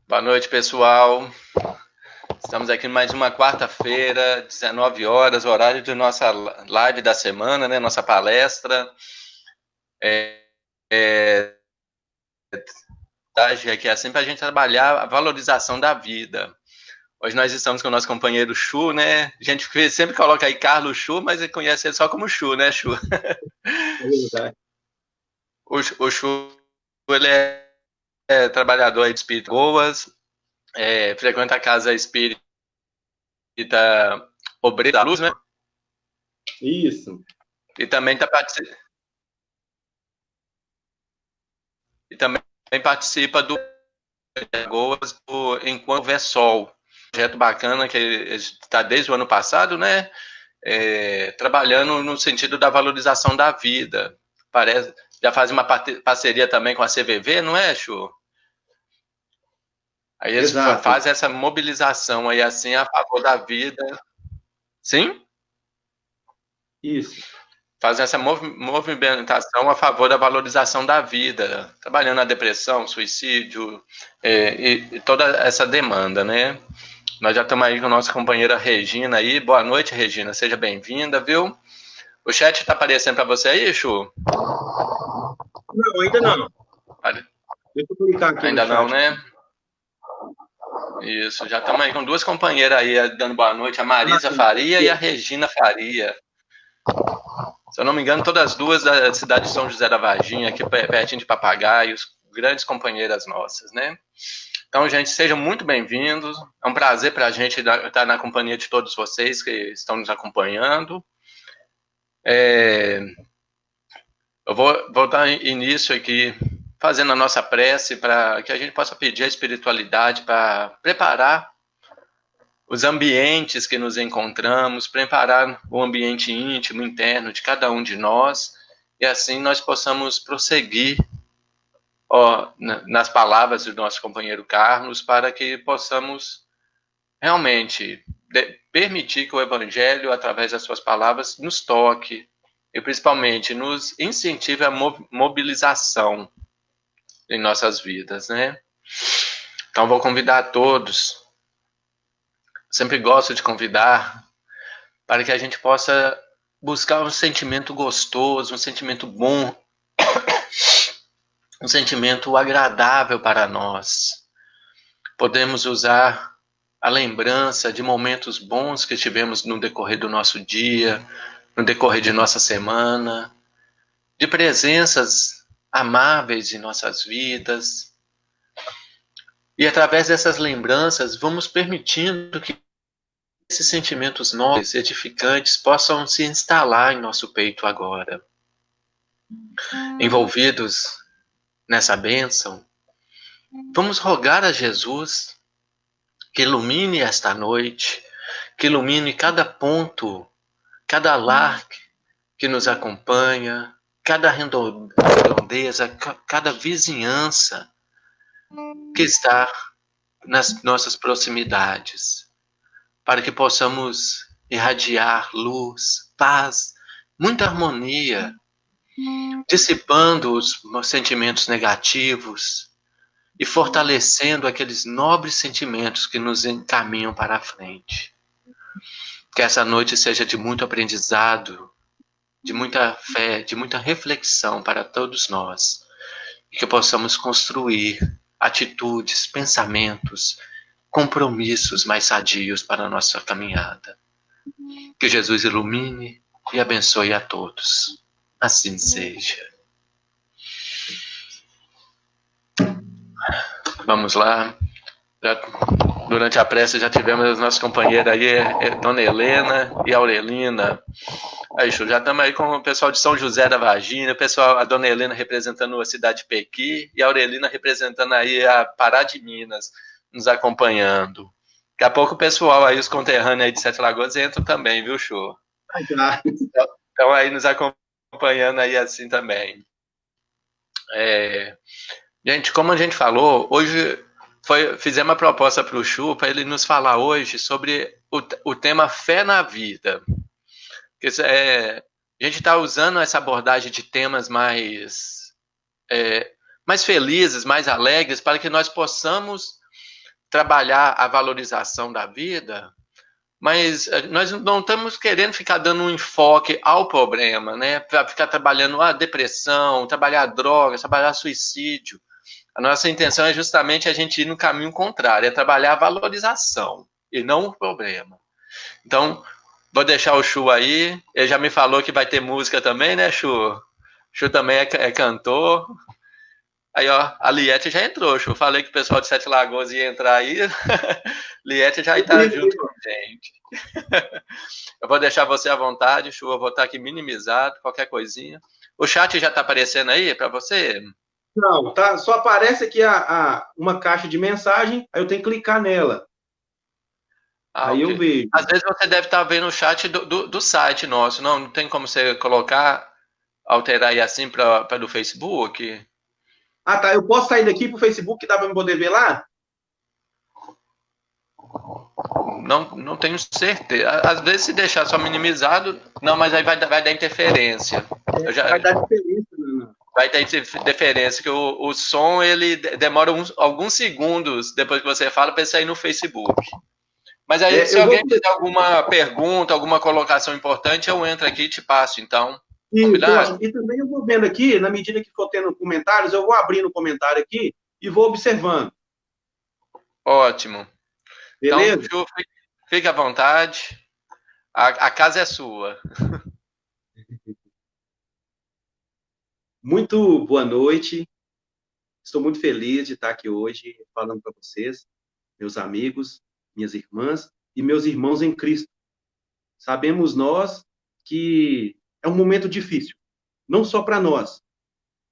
Boa noite, pessoal. Estamos aqui em mais uma quarta-feira, 19 horas, o horário de nossa live da semana, né? Nossa palestra. Aqui é assim para a gente trabalhar a valorização da vida. Hoje nós estamos com o nosso companheiro Chu, né? A gente sempre coloca aí Carlos Chu, mas ele conhece ele só como Chu, né, Chu? É verdade. O Chu, ele é trabalhador aí de Espírito Boas, frequenta a casa espírita Obreiro da Luz, né? Isso. E também participa do Lagoas do Enquanto Houver Sol. Projeto bacana que está desde o ano passado, né? Trabalhando no sentido da valorização da vida. Parece, já faz uma parceria também com a CVV, não é, Chu? Aí eles Exato. fazem essa mobilização aí assim a favor da vida. Sim? Isso. Fazem essa movimentação a favor da valorização da vida, trabalhando na depressão, suicídio e toda essa demanda, né? Nós já estamos aí com a nossa companheira Regina aí. Boa noite, Regina. Seja bem-vinda, viu? O chat está aparecendo para você aí, Chu? Não, ainda não. Deixa eu clicar aqui no Ainda não, chat. né? Isso, já estamos aí com duas companheiras aí dando boa noite, a Marisa Faria e a Regina Faria. Se eu não me engano, todas as duas da cidade de São José da Varginha, aqui pertinho de Papagaios, grandes companheiras nossas, né? Então, gente, sejam muito bem-vindos. É um prazer para a gente estar na companhia de todos vocês que estão nos acompanhando. Eu vou dar início aqui fazendo a nossa prece para que a gente possa pedir a espiritualidade para preparar os ambientes que nos encontramos, preparar o ambiente íntimo, interno de cada um de nós, e assim nós possamos prosseguir nas palavras do nosso companheiro Carlos, para que possamos realmente permitir que o Evangelho, através das suas palavras, nos toque e principalmente nos incentive a mobilização em nossas vidas, né? Então vou convidar a todos, sempre gosto de convidar, para que a gente possa buscar um sentimento gostoso, um sentimento bom, um sentimento agradável para nós. Podemos usar a lembrança de momentos bons que tivemos no decorrer do nosso dia, no decorrer de nossa semana, de presenças amáveis em nossas vidas. E através dessas lembranças, vamos permitindo que esses sentimentos nobres, edificantes, possam se instalar em nosso peito agora. Envolvidos nessa bênção, vamos rogar a Jesus que ilumine esta noite, que ilumine cada ponto, cada lar que nos acompanha, cada redondeza, cada vizinhança que está nas nossas proximidades, para que possamos irradiar luz, paz, muita harmonia, dissipando os sentimentos negativos e fortalecendo aqueles nobres sentimentos que nos encaminham para a frente. Que essa noite seja de muito aprendizado, de muita fé, de muita reflexão para todos nós, e que possamos construir atitudes, pensamentos, compromissos mais sadios para a nossa caminhada. Que Jesus ilumine e abençoe a todos. Assim seja. Vamos lá. Durante a prece já tivemos as nossas companheiras aí, Dona Helena e Aurelina. Aí, já estamos aí com o pessoal de São José da Varginha, o pessoal, a Dona Helena representando a cidade de Pequi e a Aurelina representando aí a Pará de Minas, nos acompanhando. Daqui a pouco o pessoal aí, os conterrâneos aí de Sete Lagoas entram também, viu, Show? Estão aí nos acompanhando aí assim também. Gente, como a gente falou, hoje fizemos uma proposta para o Chu, para ele nos falar hoje sobre o tema fé na vida. A gente está usando essa abordagem de temas mais felizes, mais alegres, para que nós possamos trabalhar a valorização da vida, mas nós não estamos querendo ficar dando um enfoque ao problema, né? Para ficar trabalhando a depressão, trabalhar drogas, trabalhar suicídio. A nossa intenção é justamente a gente ir no caminho contrário, é trabalhar a valorização e não o problema. Então, vou deixar o Chu aí. Ele já me falou que vai ter música também, né, Chu? Chu também é cantor. Aí, ó, a Liette já entrou, Chu. Falei que o pessoal de Sete Lagoas ia entrar aí. Liette já está junto com a gente. Eu vou deixar você à vontade, Chu. Eu vou estar aqui minimizado, qualquer coisinha. O chat já está aparecendo aí para você? Não, tá, só aparece aqui uma caixa de mensagem, aí eu tenho que clicar nela. Aí Okay. eu vejo. Às vezes você deve estar vendo o chat do site nosso. Não tem como você colocar, alterar aí assim para do Facebook? Ah, tá. Eu posso sair daqui pro Facebook, que dá para me poder ver lá? Não tenho certeza. Às vezes, se deixar só minimizado, não, mas aí vai dar interferência. Vai dar diferença, né? Vai ter interferência, que o som ele demora alguns segundos depois que você fala para sair no Facebook. Mas aí, se alguém tiver alguma pergunta, alguma colocação importante, eu entro aqui e te passo, então. Combinado? E também eu vou vendo aqui, na medida que for tendo comentários, eu vou abrindo o comentário aqui e vou observando. Ótimo. Beleza? Então, fique à vontade. A casa é sua. Muito boa noite. Estou muito feliz de estar aqui hoje falando para vocês, meus amigos, minhas irmãs e meus irmãos em Cristo. Sabemos nós que é um momento difícil, não só para nós,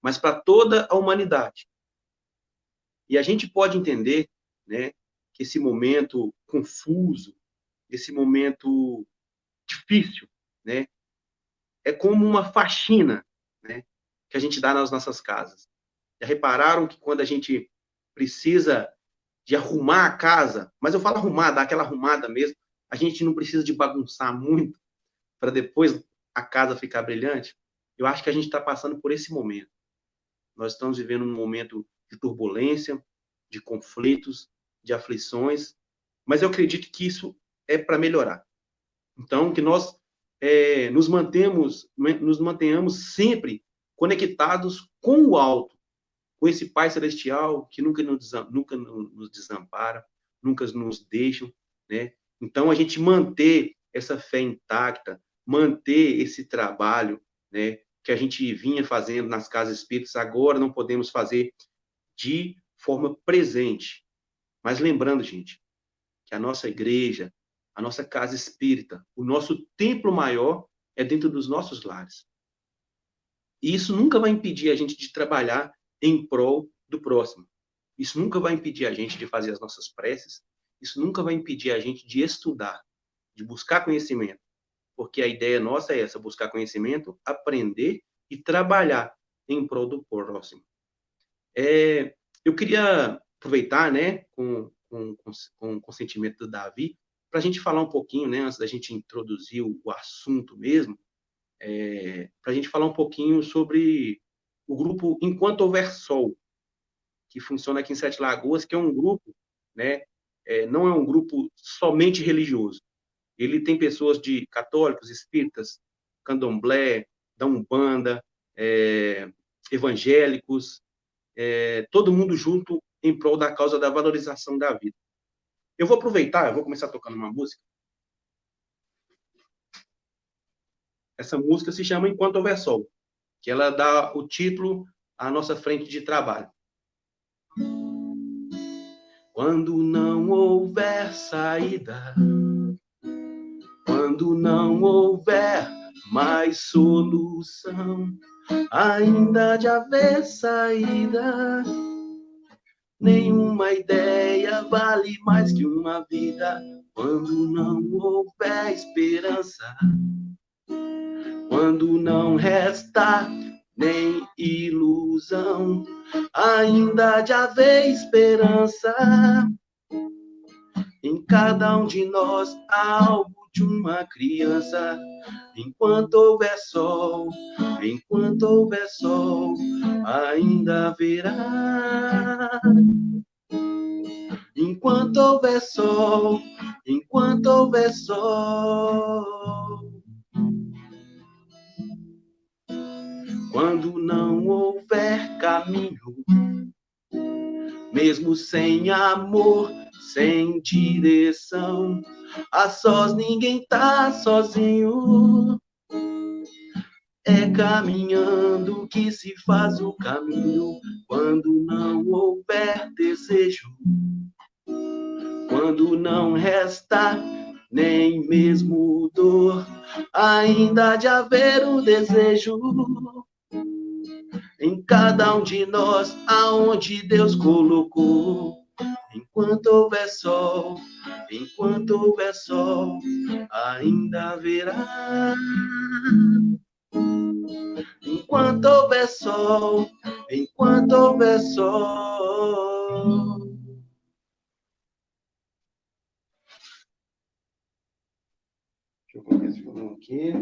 mas para toda a humanidade. E a gente pode entender, né, que esse momento confuso, esse momento difícil, né, é como uma faxina, né, que a gente dá nas nossas casas. Já repararam que quando a gente precisa de arrumar a casa, mas eu falo arrumar, dar aquela arrumada mesmo, a gente não precisa de bagunçar muito para depois a casa ficar brilhante? Eu acho que a gente está passando por esse momento. Nós estamos vivendo um momento de turbulência, de conflitos, de aflições, mas eu acredito que isso é para melhorar. Então, que nós nos mantenhamos sempre conectados com o alto, com esse Pai Celestial que nunca nos desampara, nunca nos deixa, né? Então, a gente manter essa fé intacta, manter esse trabalho, né, que a gente vinha fazendo nas casas espíritas, agora não podemos fazer de forma presente. Mas lembrando, gente, que a nossa igreja, a nossa casa espírita, o nosso templo maior é dentro dos nossos lares. E isso nunca vai impedir a gente de trabalhar em prol do próximo. Isso nunca vai impedir a gente de fazer as nossas preces. Isso nunca vai impedir a gente de estudar, de buscar conhecimento. Porque a ideia nossa é essa, buscar conhecimento, aprender e trabalhar em prol do próximo. Eu queria aproveitar, né, com o consentimento do Davi, para a gente falar um pouquinho, né, antes da gente introduzir o assunto mesmo, para a gente falar um pouquinho sobre o grupo Enquanto Houver Sol, que funciona aqui em Sete Lagoas, que é um grupo, né, não é um grupo somente religioso. Ele tem pessoas de católicos, espíritas, candomblé, da Umbanda, evangélicos, todo mundo junto em prol da causa da valorização da vida. Eu vou aproveitar, eu vou começar tocando uma música. Essa música se chama Enquanto Houver Sol, que ela dá o título à nossa frente de trabalho. Quando não houver saída, quando não houver mais solução, ainda de haver saída, nenhuma ideia vale mais que uma vida. Quando não houver esperança, quando não restar nem ilusão, ainda de haver esperança. Em cada um de nós há algo de uma criança. Enquanto houver sol, ainda haverá. Enquanto enquanto houver sol, enquanto houver sol. Quando não houver caminho, mesmo sem amor, sem direção, a sós ninguém tá sozinho. É caminhando que se faz o caminho, quando não houver desejo, quando não resta nem mesmo dor, ainda há de haver o desejo em cada um de nós, aonde Deus colocou. Enquanto houver sol, ainda haverá. Enquanto houver sol, enquanto houver sol. Deixa eu colocar esse violão aqui.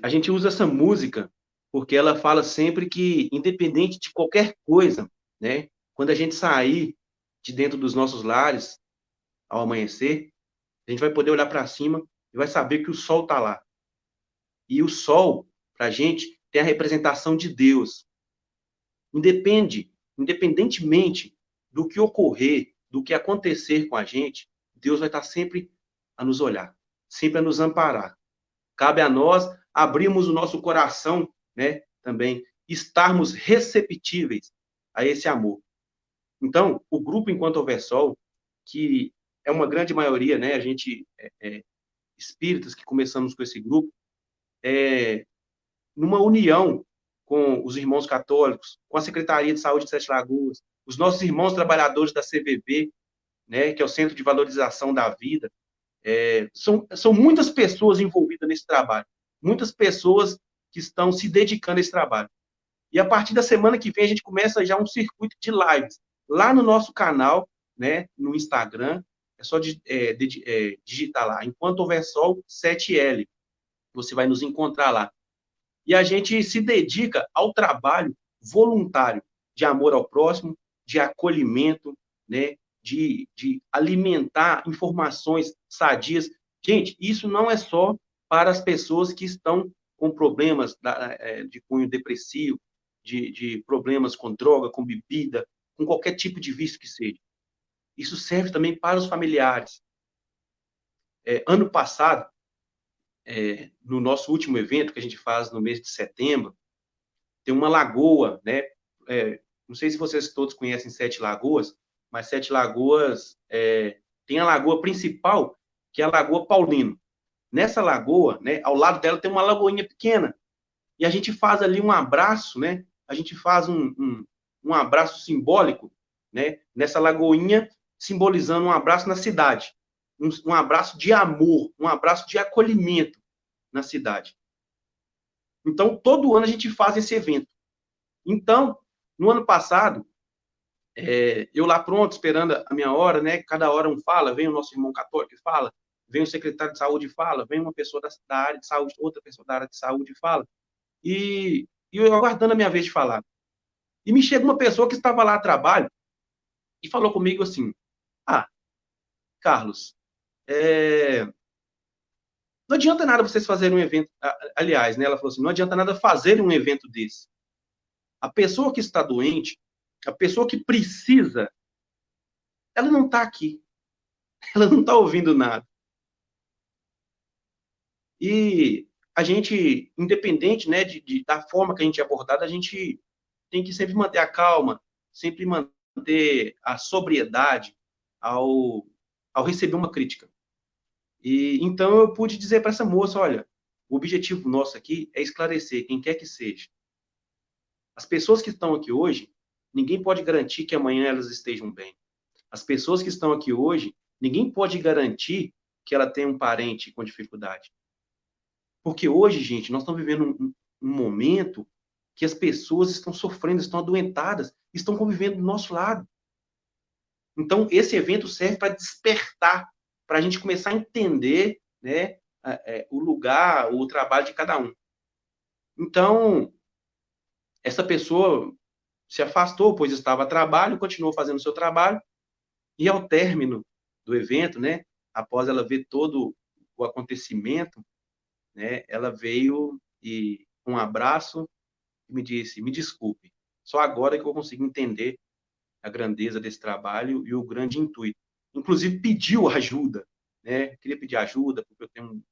A gente usa essa música porque ela fala sempre que, independente de qualquer coisa, né, quando a gente sair de dentro dos nossos lares ao amanhecer, a gente vai poder olhar para cima e vai saber que o sol está lá. E o sol, para a gente, tem a representação de Deus. Independentemente do que ocorrer, do que acontecer com a gente, Deus vai estar sempre a nos olhar, sempre a nos amparar. Cabe a nós abrirmos o nosso coração, né, também, estarmos receptíveis a esse amor. Então, o grupo Enquanto Houver Sol, que é uma grande maioria, né, a gente, espíritas que começamos com esse grupo, numa união com os irmãos católicos, com a Secretaria de Saúde de Sete Lagoas, os nossos irmãos trabalhadores da CVV, né, que é o Centro de Valorização da Vida. São muitas pessoas envolvidas nesse trabalho, muitas pessoas que estão se dedicando a esse trabalho. E a partir da semana que vem a gente começa já um circuito de lives lá no nosso canal, né, no Instagram. É só digitar lá, Enquanto Houver Sol 7L. Você vai nos encontrar lá. E a gente se dedica ao trabalho voluntário de amor ao próximo, de acolhimento, né, de alimentar informações sadias. Gente, isso não é só para as pessoas que estão com problemas de cunho depressivo, de problemas com droga, com bebida, com qualquer tipo de vício que seja. Isso serve também para os familiares. Ano passado, no nosso último evento que a gente faz no mês de setembro, tem uma lagoa, né? Não sei se vocês todos conhecem Sete Lagoas, mas Sete Lagoas tem a lagoa principal, que é a Lagoa Paulino. Nessa lagoa, né, ao lado dela tem uma lagoinha pequena. E a gente faz ali um abraço, né? A gente faz um abraço simbólico, né? Nessa lagoinha, simbolizando um abraço na cidade. Um abraço de amor, um abraço de acolhimento na cidade. Então, todo ano a gente faz esse evento. Então, no ano passado, eu lá pronto, esperando a minha hora, né? Cada hora um fala, vem o nosso irmão católico e fala, vem o secretário de saúde e fala, vem uma pessoa da área de saúde, outra pessoa da área de saúde e fala. E eu aguardando a minha vez de falar. E me chega uma pessoa que estava lá a trabalho e falou comigo assim, Carlos, não adianta nada vocês fazerem um evento, aliás, né, ela falou assim, não adianta nada fazer um evento desse. A pessoa que está doente, a pessoa que precisa, ela não está aqui. Ela não está ouvindo nada. E a gente, independente, né, da forma que a gente é abordado, a gente tem que sempre manter a calma, sempre manter a sobriedade ao receber uma crítica. E então eu pude dizer para essa moça, olha, o objetivo nosso aqui é esclarecer quem quer que seja. As pessoas que estão aqui hoje, ninguém pode garantir que amanhã elas estejam bem. As pessoas que estão aqui hoje, ninguém pode garantir que ela tem um parente com dificuldade. Porque hoje, gente, nós estamos vivendo um momento que as pessoas estão sofrendo, estão adoentadas, estão convivendo do nosso lado. Então, esse evento serve para despertar, para a gente começar a entender, né, o lugar, o trabalho de cada um. Então, essa pessoa se afastou, pois estava a trabalho, continuou fazendo o seu trabalho, e ao término do evento, né, após ela ver todo o acontecimento, né, ela veio e com um abraço me disse: "Me desculpe, só agora que eu consigo entender a grandeza desse trabalho e o grande intuito". Inclusive pediu ajuda, né? Queria pedir ajuda porque eu tenho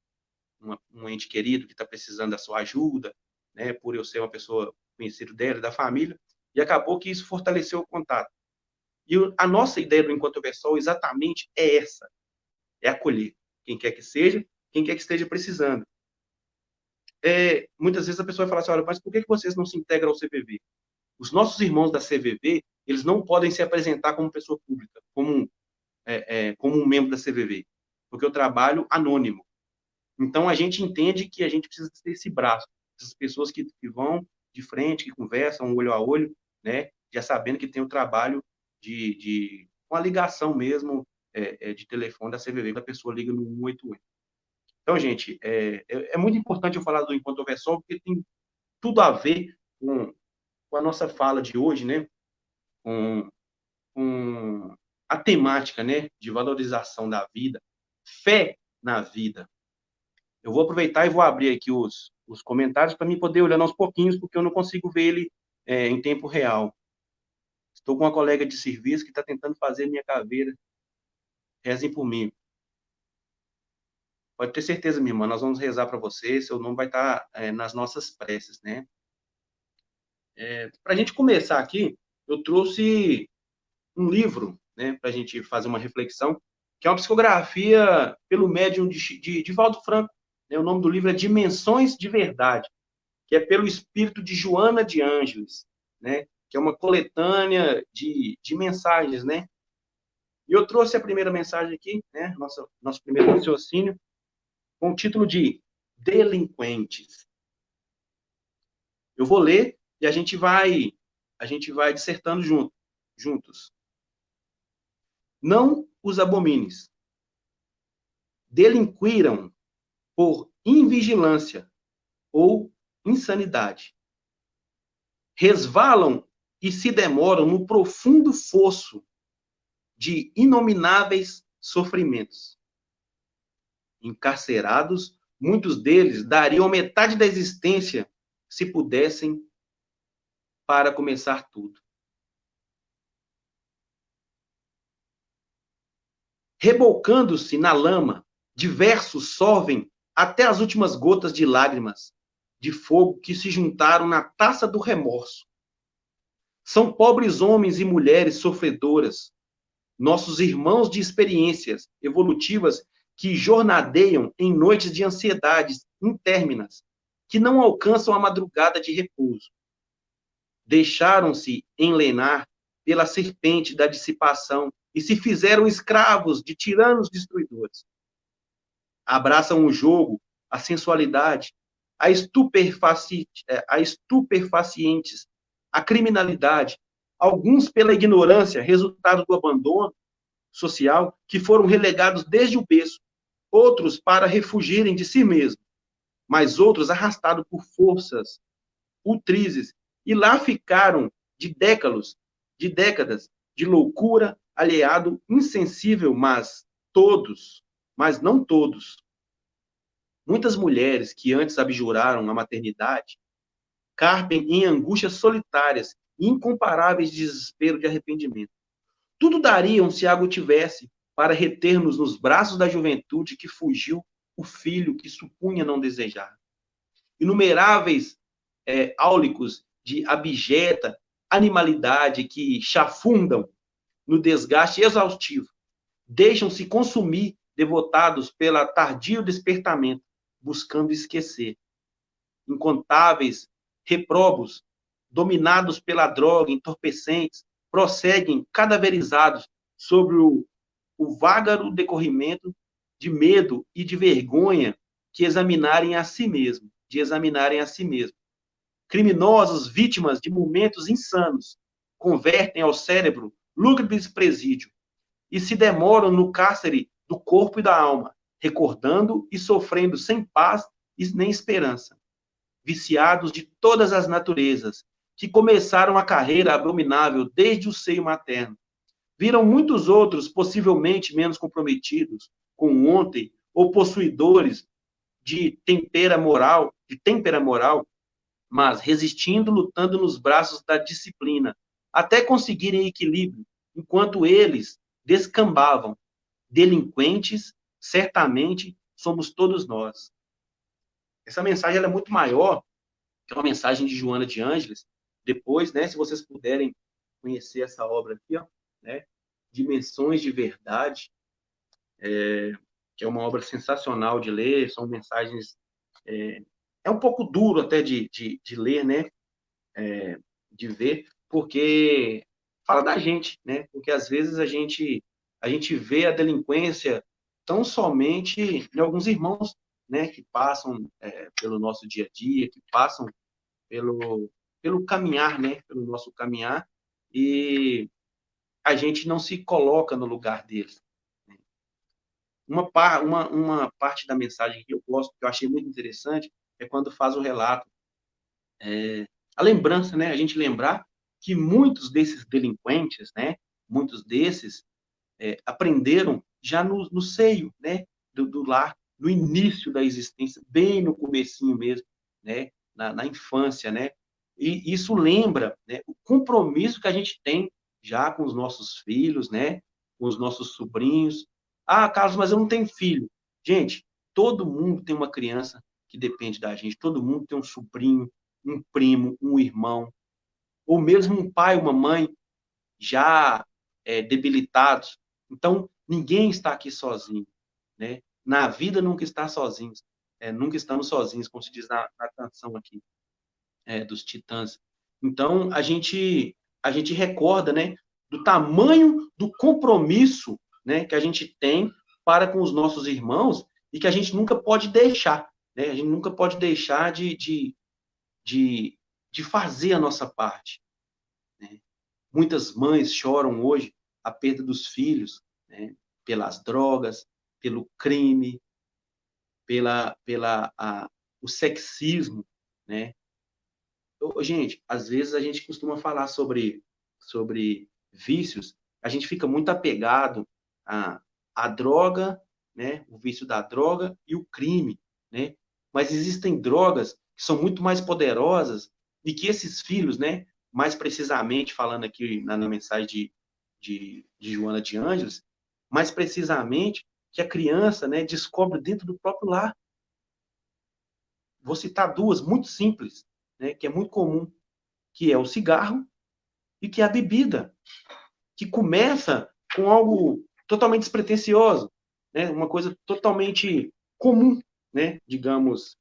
um ente querido que está precisando da sua ajuda, né? Por eu ser uma pessoa conhecida dela, da família, e acabou que isso fortaleceu o contato. E a nossa ideia do Enquanto Houver Sol exatamente é essa: é acolher quem quer que seja, quem quer que esteja precisando. Muitas vezes a pessoa vai falar assim: olha, mas por que vocês não se integram ao CVV? Os nossos irmãos da CVV, eles não podem se apresentar como pessoa pública, como um membro da CVV, porque eu trabalho anônimo. Então, a gente entende que a gente precisa ter esse braço, essas pessoas que vão de frente, que conversam olho a olho, né, já sabendo que tem o trabalho de uma ligação mesmo de telefone da CVV, que a pessoa liga no 188. Então, gente, é muito importante eu falar do Enquanto Houver Sol, porque tem tudo a ver com a nossa fala de hoje, né, com, com a temática, né, de valorização da vida, fé na vida. Eu vou aproveitar e vou abrir aqui os comentários para mim poder olhar aos pouquinhos, porque eu não consigo ver ele em tempo real. Estou com uma colega de serviço que está tentando fazer minha caveira. Rezem por mim. Pode ter certeza, minha irmã, nós vamos rezar para você, seu nome vai estar nas nossas preces, né? Para a gente começar aqui, eu trouxe um livro, né, para a gente fazer uma reflexão, que é uma psicografia pelo médium de Valdo Franco. Né? O nome do livro é Dimensões de Verdade, que é pelo espírito de Joana de Ângeles, né? Que é uma coletânea de mensagens, né? E eu trouxe a primeira mensagem aqui, né? Nosso primeiro raciocínio, com o título de Delinquentes. Eu vou ler e a gente vai dissertando juntos. Não os abomines. Delinquiram por invigilância ou insanidade. Resvalam e se demoram no profundo fosso de inomináveis sofrimentos. Encarcerados, muitos deles dariam metade da existência se pudessem para começar tudo. Rebocando-se na lama, diversos sorvem até as últimas gotas de lágrimas de fogo que se juntaram na taça do remorso. São pobres homens e mulheres sofredoras, nossos irmãos de experiências evolutivas que jornadeiam em noites de ansiedades intérminas, que não alcançam a madrugada de repouso. Deixaram-se enlenar pela serpente da dissipação e se fizeram escravos de tiranos destruidores. Abraçam o jogo, a sensualidade, a estupefacientes, a criminalidade, alguns pela ignorância, resultado do abandono social, que foram relegados desde o berço, outros para refugirem de si mesmos, mas outros arrastados por forças ultrizes, e lá ficaram de décadas de loucura, alheado, insensível, mas não todos. Muitas mulheres que antes abjuraram a maternidade, carpem em angústias solitárias e incomparáveis de desespero de arrependimento. Tudo dariam se água tivesse para reter-nos nos braços da juventude que fugiu o filho que supunha não desejar. Inumeráveis áulicos de abjeta animalidade que chafundam no desgaste exaustivo, deixam-se consumir devotados pela tardio despertamento, buscando esquecer. Incontáveis reprobos, dominados pela droga, entorpecentes, prosseguem cadaverizados sobre o vágaro decorrimento de medo e de vergonha de examinarem a si mesmo. Criminosos, vítimas de momentos insanos, convertem ao cérebro lúgubre presídio e se demoram no cárcere do corpo e da alma, recordando e sofrendo sem paz e nem esperança. Viciados de todas as naturezas, que começaram a carreira abominável desde o seio materno. Viram muitos outros, possivelmente menos comprometidos com ontem, ou possuidores de tempera moral, mas resistindo, lutando nos braços da disciplina, até conseguirem equilíbrio, enquanto eles descambavam. Delinquentes, certamente, somos todos nós. Essa mensagem ela é muito maior que uma mensagem de Joana de Ângeles. Depois, né, se vocês puderem conhecer essa obra aqui, ó, né, Dimensões de Verdade, que é uma obra sensacional de ler, são mensagens... É um pouco duro até de ler, né, de ver, porque fala da gente, né, porque às vezes a gente vê a delinquência tão somente em alguns irmãos, né, que passam pelo nosso dia a dia, que passam pelo caminhar, né, pelo nosso caminhar, e a gente não se coloca no lugar deles. Uma parte da mensagem que eu gosto, que eu achei muito interessante, é quando faz o relato, a lembrança, né, a gente lembrar que muitos desses delinquentes, né, muitos desses aprenderam já no seio, né, do lar, no início da existência, bem no comecinho mesmo, né, na infância, né, e isso lembra, né, o compromisso que a gente tem já com os nossos filhos, né, com os nossos sobrinhos. Ah, Carlos, mas eu não tenho filho. Gente, todo mundo tem uma criança que depende da gente, todo mundo tem um sobrinho, um primo, um irmão, ou mesmo um pai, uma mãe já debilitados. Então, ninguém está aqui sozinho, né? Na vida nunca está sozinhos, nunca estamos sozinhos, como se diz na canção aqui dos Titãs. Então, a gente recorda, né, do tamanho do compromisso, né, que a gente tem para com os nossos irmãos e que a gente nunca pode deixar, né? A gente nunca pode deixar de, de fazer a nossa parte, né? Muitas mães choram hoje a perda dos filhos, né, pelas drogas, pelo crime, o sexismo, né? Gente, às vezes a gente costuma falar sobre vícios, a gente fica muito apegado à droga, né? O vício da droga e o crime, né? Mas existem drogas que são muito mais poderosas e que esses filhos, né? Mais precisamente falando aqui na mensagem de Joana de Ângeles, mais precisamente que a criança, né? Descobre dentro do próprio lar. Vou citar duas muito simples, né? Que é muito comum, que é o cigarro e que é a bebida, que começa com algo totalmente despretensioso, né? Uma coisa totalmente comum, né? Digamos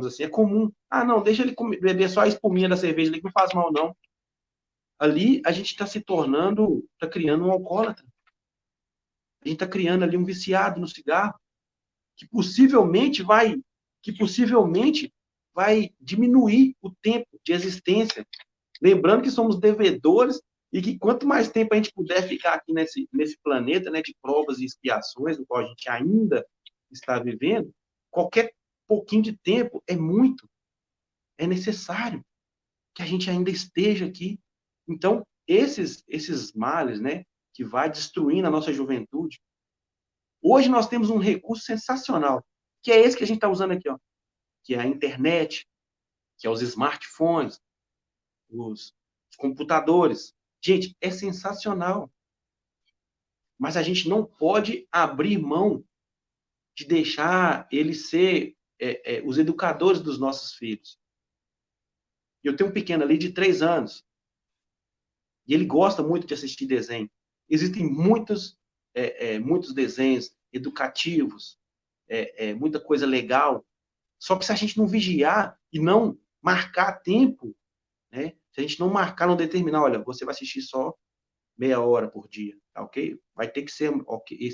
assim, é comum. Ah, não, deixa ele beber só a espuminha da cerveja ali, que não faz mal, não. Ali a gente está se tornando, está criando um alcoólatra. A gente está criando ali um viciado no cigarro, que possivelmente vai, que possivelmente vai diminuir o tempo de existência. Lembrando que somos devedores e que quanto mais tempo a gente puder ficar aqui nesse planeta, né, de provas e expiações, no qual a gente ainda está vivendo, qualquer pouquinho de tempo é muito, é necessário que a gente ainda esteja aqui. Então, esses males, né, que vai destruindo a nossa juventude. Hoje nós temos um recurso sensacional, que é esse que a gente está usando aqui, ó, que é a internet, que é os smartphones, os computadores. Gente, é sensacional. Mas a gente não pode abrir mão de deixar eles ser os educadores dos nossos filhos. Eu tenho um pequeno ali de 3 anos. E ele gosta muito de assistir desenho. Existem muitos desenhos educativos, muita coisa legal. Só que se a gente não vigiar e não marcar tempo, né? Se a gente não marcar, não determinar, olha, você vai assistir só meia hora por dia, tá ok? Vai ter que ser okay,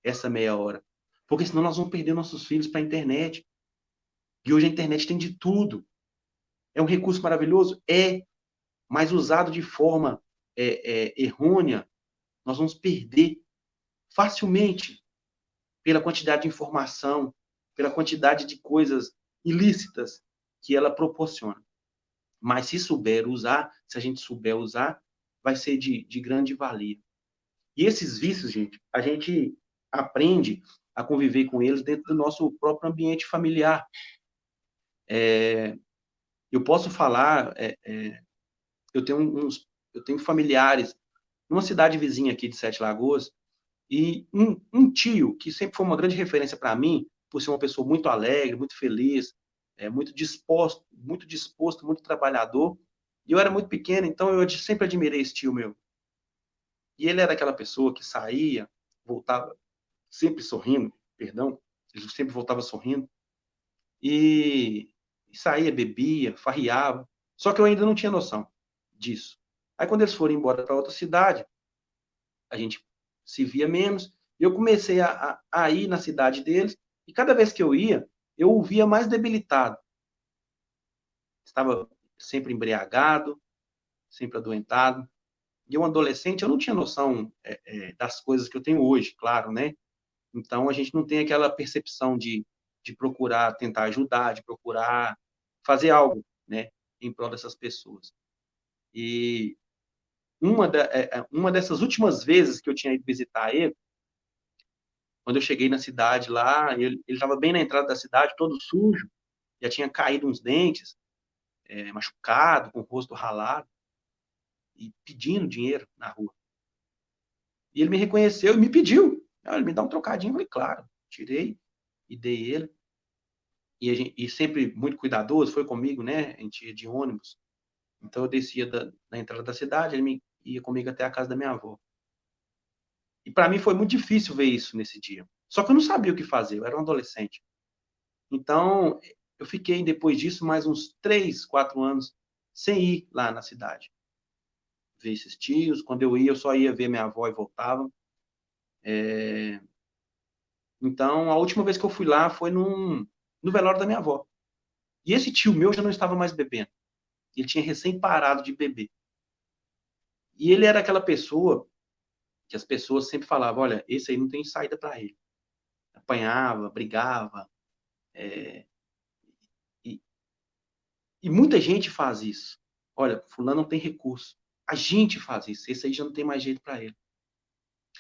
essa meia hora. Porque senão nós vamos perder nossos filhos para a internet. E hoje a internet tem de tudo. É um recurso maravilhoso? É, mas usado de forma errônea, nós vamos perder facilmente pela quantidade de informação, pela quantidade de coisas ilícitas que ela proporciona. Mas se souber usar, se a gente souber usar, vai ser de grande valia. E esses vícios, gente, a gente aprende a conviver com eles dentro do nosso próprio ambiente familiar. Eu posso falar, eu tenho eu tenho familiares numa cidade vizinha aqui de Sete Lagoas, e um tio que sempre foi uma grande referência para mim, por ser uma pessoa muito alegre, muito feliz, muito disposto, muito trabalhador. E eu era muito pequeno, então eu sempre admirei esse tio meu. E ele era aquela pessoa que saía, voltava sempre sorrindo, perdão, ele sempre voltava sorrindo, e saía, bebia, farriava. Só que eu ainda não tinha noção disso. Aí quando eles foram embora para outra cidade, a gente se via menos, e eu comecei a ir na cidade deles, e cada vez que eu ia, eu o via mais debilitado. Estava sempre embriagado, sempre adoentado. E eu, adolescente, eu não tinha noção das coisas que eu tenho hoje, claro, né? Então, a gente não tem aquela percepção de procurar tentar ajudar, de procurar fazer algo, né, em prol dessas pessoas. E uma dessas últimas vezes que eu tinha ido visitar ele, quando eu cheguei na cidade lá, ele estava bem na entrada da cidade, todo sujo, já tinha caído uns dentes, machucado, com o rosto ralado, e pedindo dinheiro na rua. E ele me reconheceu e me pediu. Ele me dá um trocadinho. Eu falei, claro. Tirei e dei ele. E sempre muito cuidadoso, foi comigo, né? A gente ia de ônibus. Então eu descia na entrada da cidade, ia comigo até a casa da minha avó. E para mim foi muito difícil ver isso nesse dia. Só que eu não sabia o que fazer, eu era um adolescente. Então eu fiquei, depois disso, mais uns 3, 4 anos sem ir lá na cidade. Ver esses tios. Quando eu ia, eu só ia ver minha avó e voltava. Então, a última vez que eu fui lá foi no velório da minha avó. E esse tio meu já não estava mais bebendo. Ele tinha recém parado de beber. E ele era aquela pessoa que as pessoas sempre falavam, olha, esse aí não tem saída para ele. Apanhava, brigava. E, e muita gente faz isso. Olha, fulano não tem recurso. A gente faz isso. Esse aí já não tem mais jeito para ele.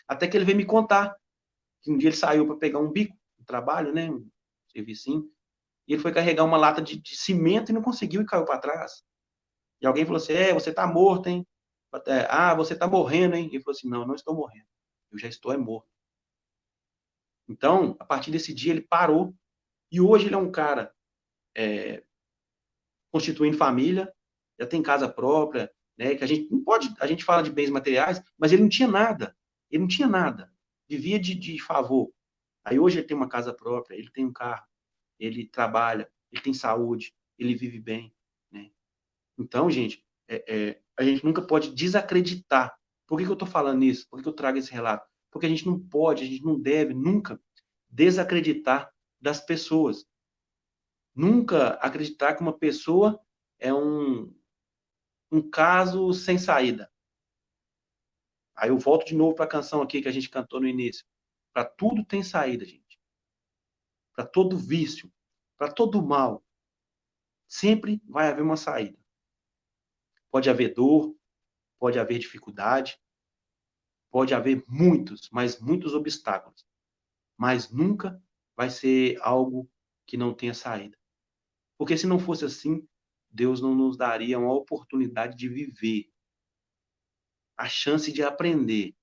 Até que ele veio me contar que um dia ele saiu para pegar um bico, um trabalho, né? Um servicinho. E ele foi carregar uma lata de cimento e não conseguiu e caiu para trás. E alguém falou assim, você tá morto, hein? Você tá morrendo, hein? Ele falou assim, não, não estou morrendo. Eu já estou morto. Então, a partir desse dia, ele parou. E hoje ele é um cara constituindo família, já tem casa própria, né? Que a gente não pode, a gente fala de bens materiais, mas ele não tinha nada. Ele não tinha nada. Vivia de favor. Aí hoje ele tem uma casa própria, ele tem um carro, ele trabalha, ele tem saúde, ele vive bem, né? Então, gente, a gente nunca pode desacreditar. Por que eu estou falando isso? Por que eu trago esse relato? Porque a gente não pode, a gente não deve nunca desacreditar das pessoas. Nunca acreditar que uma pessoa é um caso sem saída. Aí eu volto de novo para a canção aqui que a gente cantou no início. Para tudo tem saída, gente. Para todo vício, para todo mal, sempre vai haver uma saída. Pode haver dor, pode haver dificuldade, pode haver muitos, mas muitos obstáculos. Mas nunca vai ser algo que não tenha saída. Porque se não fosse assim, Deus não nos daria uma oportunidade de viver, a chance de aprender,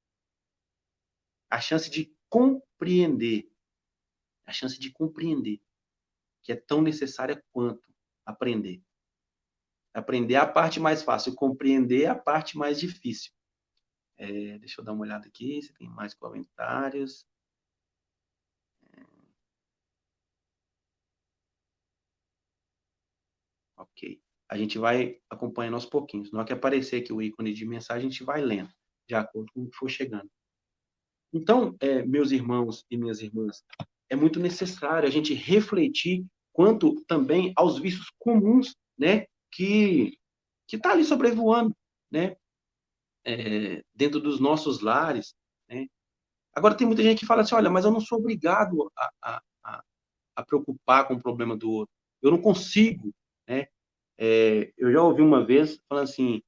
a chance de compreender, a chance de compreender, que é tão necessária quanto aprender. Aprender é a parte mais fácil, compreender é a parte mais difícil. Deixa eu dar uma olhada aqui, se tem mais comentários. Ok. A gente vai acompanhando aos pouquinhos. Na hora que aparecer aqui o ícone de mensagem, a gente vai lendo, de acordo com o que for chegando. Então, meus irmãos e minhas irmãs, é muito necessário a gente refletir quanto também aos vícios comuns, né, que está ali sobrevoando, né, dentro dos nossos lares, né. Agora, tem muita gente que fala assim, olha, mas eu não sou obrigado a preocupar com o problema do outro. Eu não consigo, né, Eu já ouvi uma vez falando assim,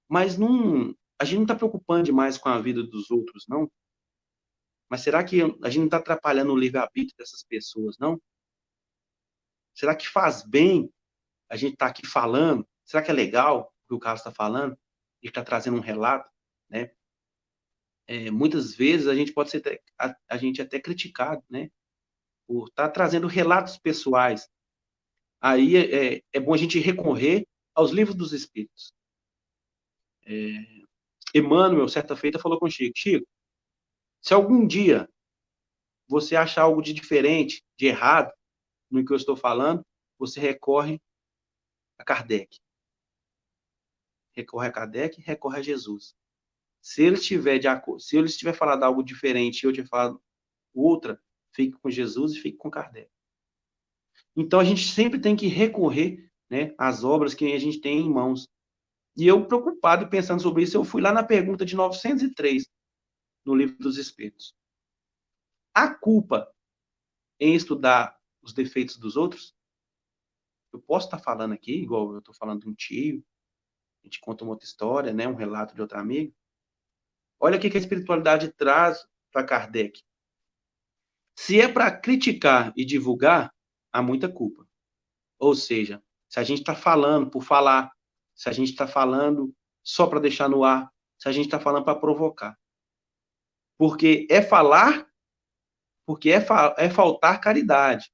mas não, a gente não está preocupando demais com a vida dos outros, não? Mas será que a gente não está atrapalhando o livre-arbítrio dessas pessoas, não? Será que faz bem a gente estar aqui falando? Será que é legal o que o Carlos está falando? Ele está trazendo um relato, né? Muitas vezes a gente pode ser a gente até criticado, né? Por estar trazendo relatos pessoais. Aí é bom a gente recorrer aos livros dos Espíritos. Emmanuel, certa feita, falou com Chico, Chico, se algum dia você achar algo de diferente, de errado, no que eu estou falando, você recorre a Kardec. Recorre a Kardec, recorre a Jesus. Se ele estiver de acordo, se ele estiver falando algo diferente e eu te falo outra, fique com Jesus e fique com Kardec. Então a gente sempre tem que recorrer, né, às obras que a gente tem em mãos. E eu, preocupado e pensando sobre isso, eu fui lá na pergunta de 903, no Livro dos Espíritos. Há culpa em estudar os defeitos dos outros? Eu posso estar falando aqui, igual eu estou falando de um tio, a gente conta uma outra história, né, um relato de outro amigo. Olha o que a espiritualidade traz para Kardec. Se é para criticar e divulgar, há muita culpa. Ou seja, se a gente está falando por falar, se a gente está falando só para deixar no ar, se a gente está falando para provocar. Porque é falar, porque é faltar caridade.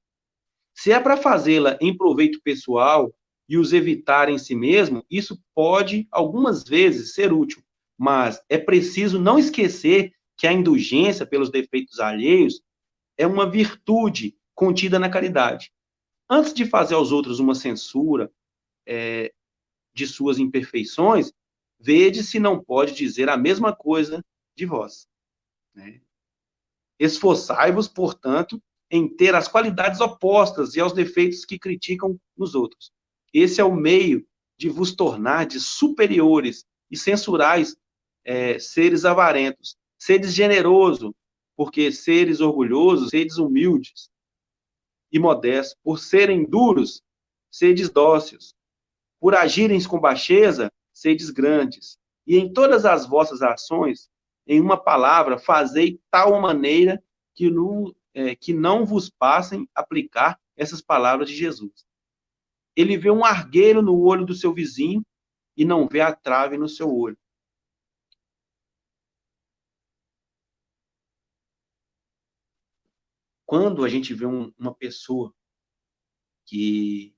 Se é para fazê-la em proveito pessoal e os evitar em si mesmo, isso pode, algumas vezes, ser útil. Mas é preciso não esquecer que a indulgência pelos defeitos alheios é uma virtude contida na caridade. Antes de fazer aos outros uma censura de suas imperfeições, vede se não pode dizer a mesma coisa de vós. Né? Esforçai-vos, portanto, em ter as qualidades opostas e aos defeitos que criticam nos outros. Esse é o meio de vos tornar de superiores e censurais seres avarentos. Seres generosos, porque seres orgulhosos, seres humildes e modestos. Por serem duros, sedes dóceis. Por agirem com baixeza, sedes grandes. E em todas as vossas ações, em uma palavra, fazei tal maneira que não vos passem aplicar essas palavras de Jesus. Ele vê um argueiro no olho do seu vizinho e não vê a trave no seu olho. Quando a gente vê uma pessoa que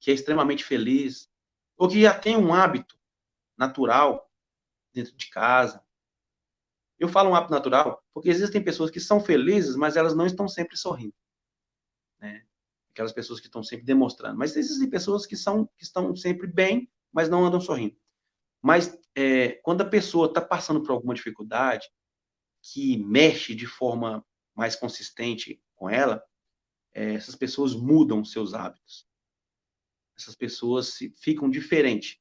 é extremamente feliz, ou que já tem um hábito natural dentro de casa. Eu falo um hábito natural porque existem pessoas que são felizes, mas elas não estão sempre sorrindo. Né? Aquelas pessoas que estão sempre demonstrando. Mas existem pessoas que estão sempre bem, mas não andam sorrindo. Mas quando a pessoa está passando por alguma dificuldade, que mexe de forma mais consistente com ela, essas pessoas mudam seus hábitos. Essas pessoas ficam diferentes.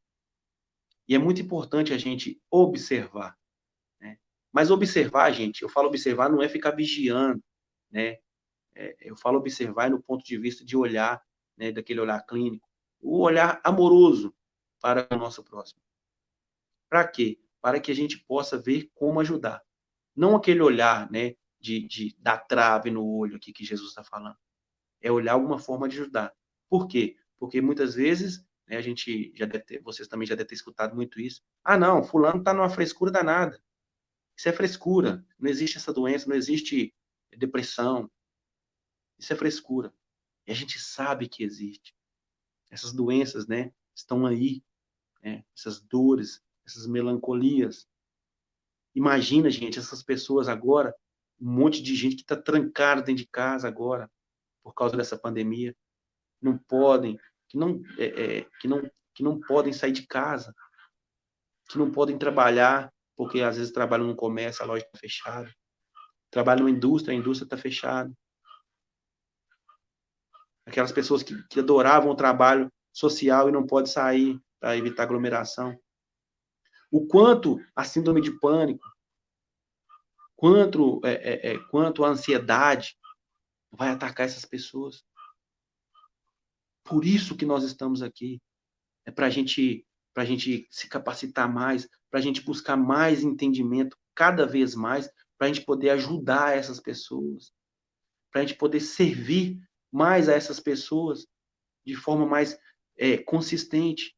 E é muito importante a gente observar. Né? Mas observar, gente, eu falo observar não é ficar vigiando, né? Eu falo observar no ponto de vista de olhar, né, daquele olhar clínico, o olhar amoroso para o nosso próximo. Para quê? Para que a gente possa ver como ajudar. Não aquele olhar, né, da trave no olho aqui que Jesus está falando. É olhar alguma forma de ajudar. Por quê? Porque muitas vezes, né, a gente já deve ter, vocês também já devem ter escutado muito isso. Ah, não, fulano está numa frescura danada. Isso é frescura. Não existe essa doença, não existe depressão. Isso é frescura. E a gente sabe que existe. Essas doenças, né, estão aí, né, essas dores, essas melancolias. Imagina, gente, essas pessoas agora, um monte de gente que está trancada dentro de casa agora, por causa dessa pandemia, não podem, que não podem sair de casa, que não podem trabalhar, porque às vezes trabalham no comércio, a loja está fechada. Trabalham na indústria, a indústria está fechada. Aquelas pessoas que adoravam o trabalho social e não podem sair para evitar aglomeração. O quanto a síndrome de pânico, quanto a ansiedade vai atacar essas pessoas. Por isso que nós estamos aqui. é para a gente se capacitar mais, para a gente buscar mais entendimento cada vez mais, para a gente poder ajudar essas pessoas, para a gente poder servir mais a essas pessoas de forma mais consistente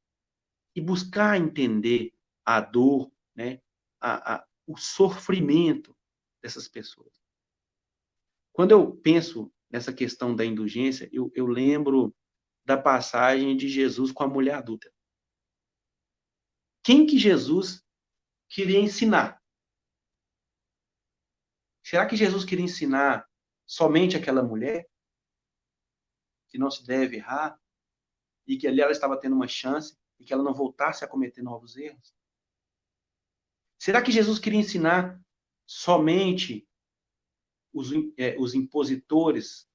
e buscar entender a dor, né, o sofrimento dessas pessoas. Quando eu penso nessa questão da indulgência, eu lembro da passagem de Jesus com a mulher adúltera. Quem que Jesus queria ensinar? Será que Jesus queria ensinar somente aquela mulher que não se deve errar e que ali ela estava tendo uma chance e que ela não voltasse a cometer novos erros? Será que Jesus queria ensinar somente os impositores,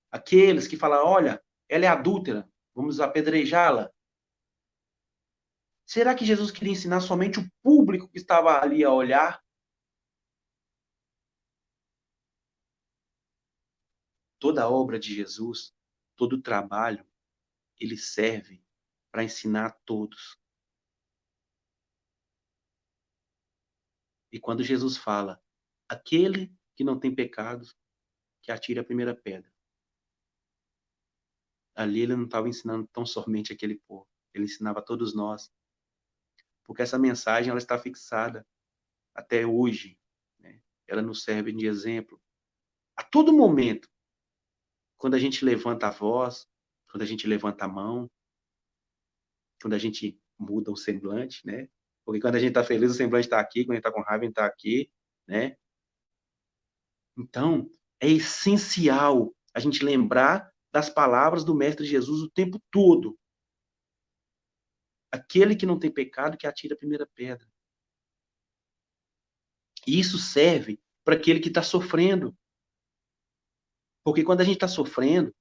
aqueles que falam, olha, ela é adúltera, vamos apedrejá-la? Será que Jesus queria ensinar somente o público que estava ali a olhar? Toda a obra de Jesus, todo o trabalho, ele serve para ensinar a todos. E quando Jesus fala, aquele que não tem pecados, que atire a primeira pedra. Ali ele não estava ensinando tão somente aquele povo, ele ensinava a todos nós. Porque essa mensagem ela está fixada até hoje, né? Ela nos serve de exemplo. A todo momento, quando a gente levanta a voz, quando a gente levanta a mão, quando a gente muda o semblante, né? Porque quando a gente está feliz, o semblante está aqui, quando a gente está com raiva, a gente está aqui, né? Então, é essencial a gente lembrar das palavras do Mestre Jesus o tempo todo. Aquele que não tem pecado, que atire a primeira pedra. E isso serve para aquele que está sofrendo. Porque quando a gente está sofrendo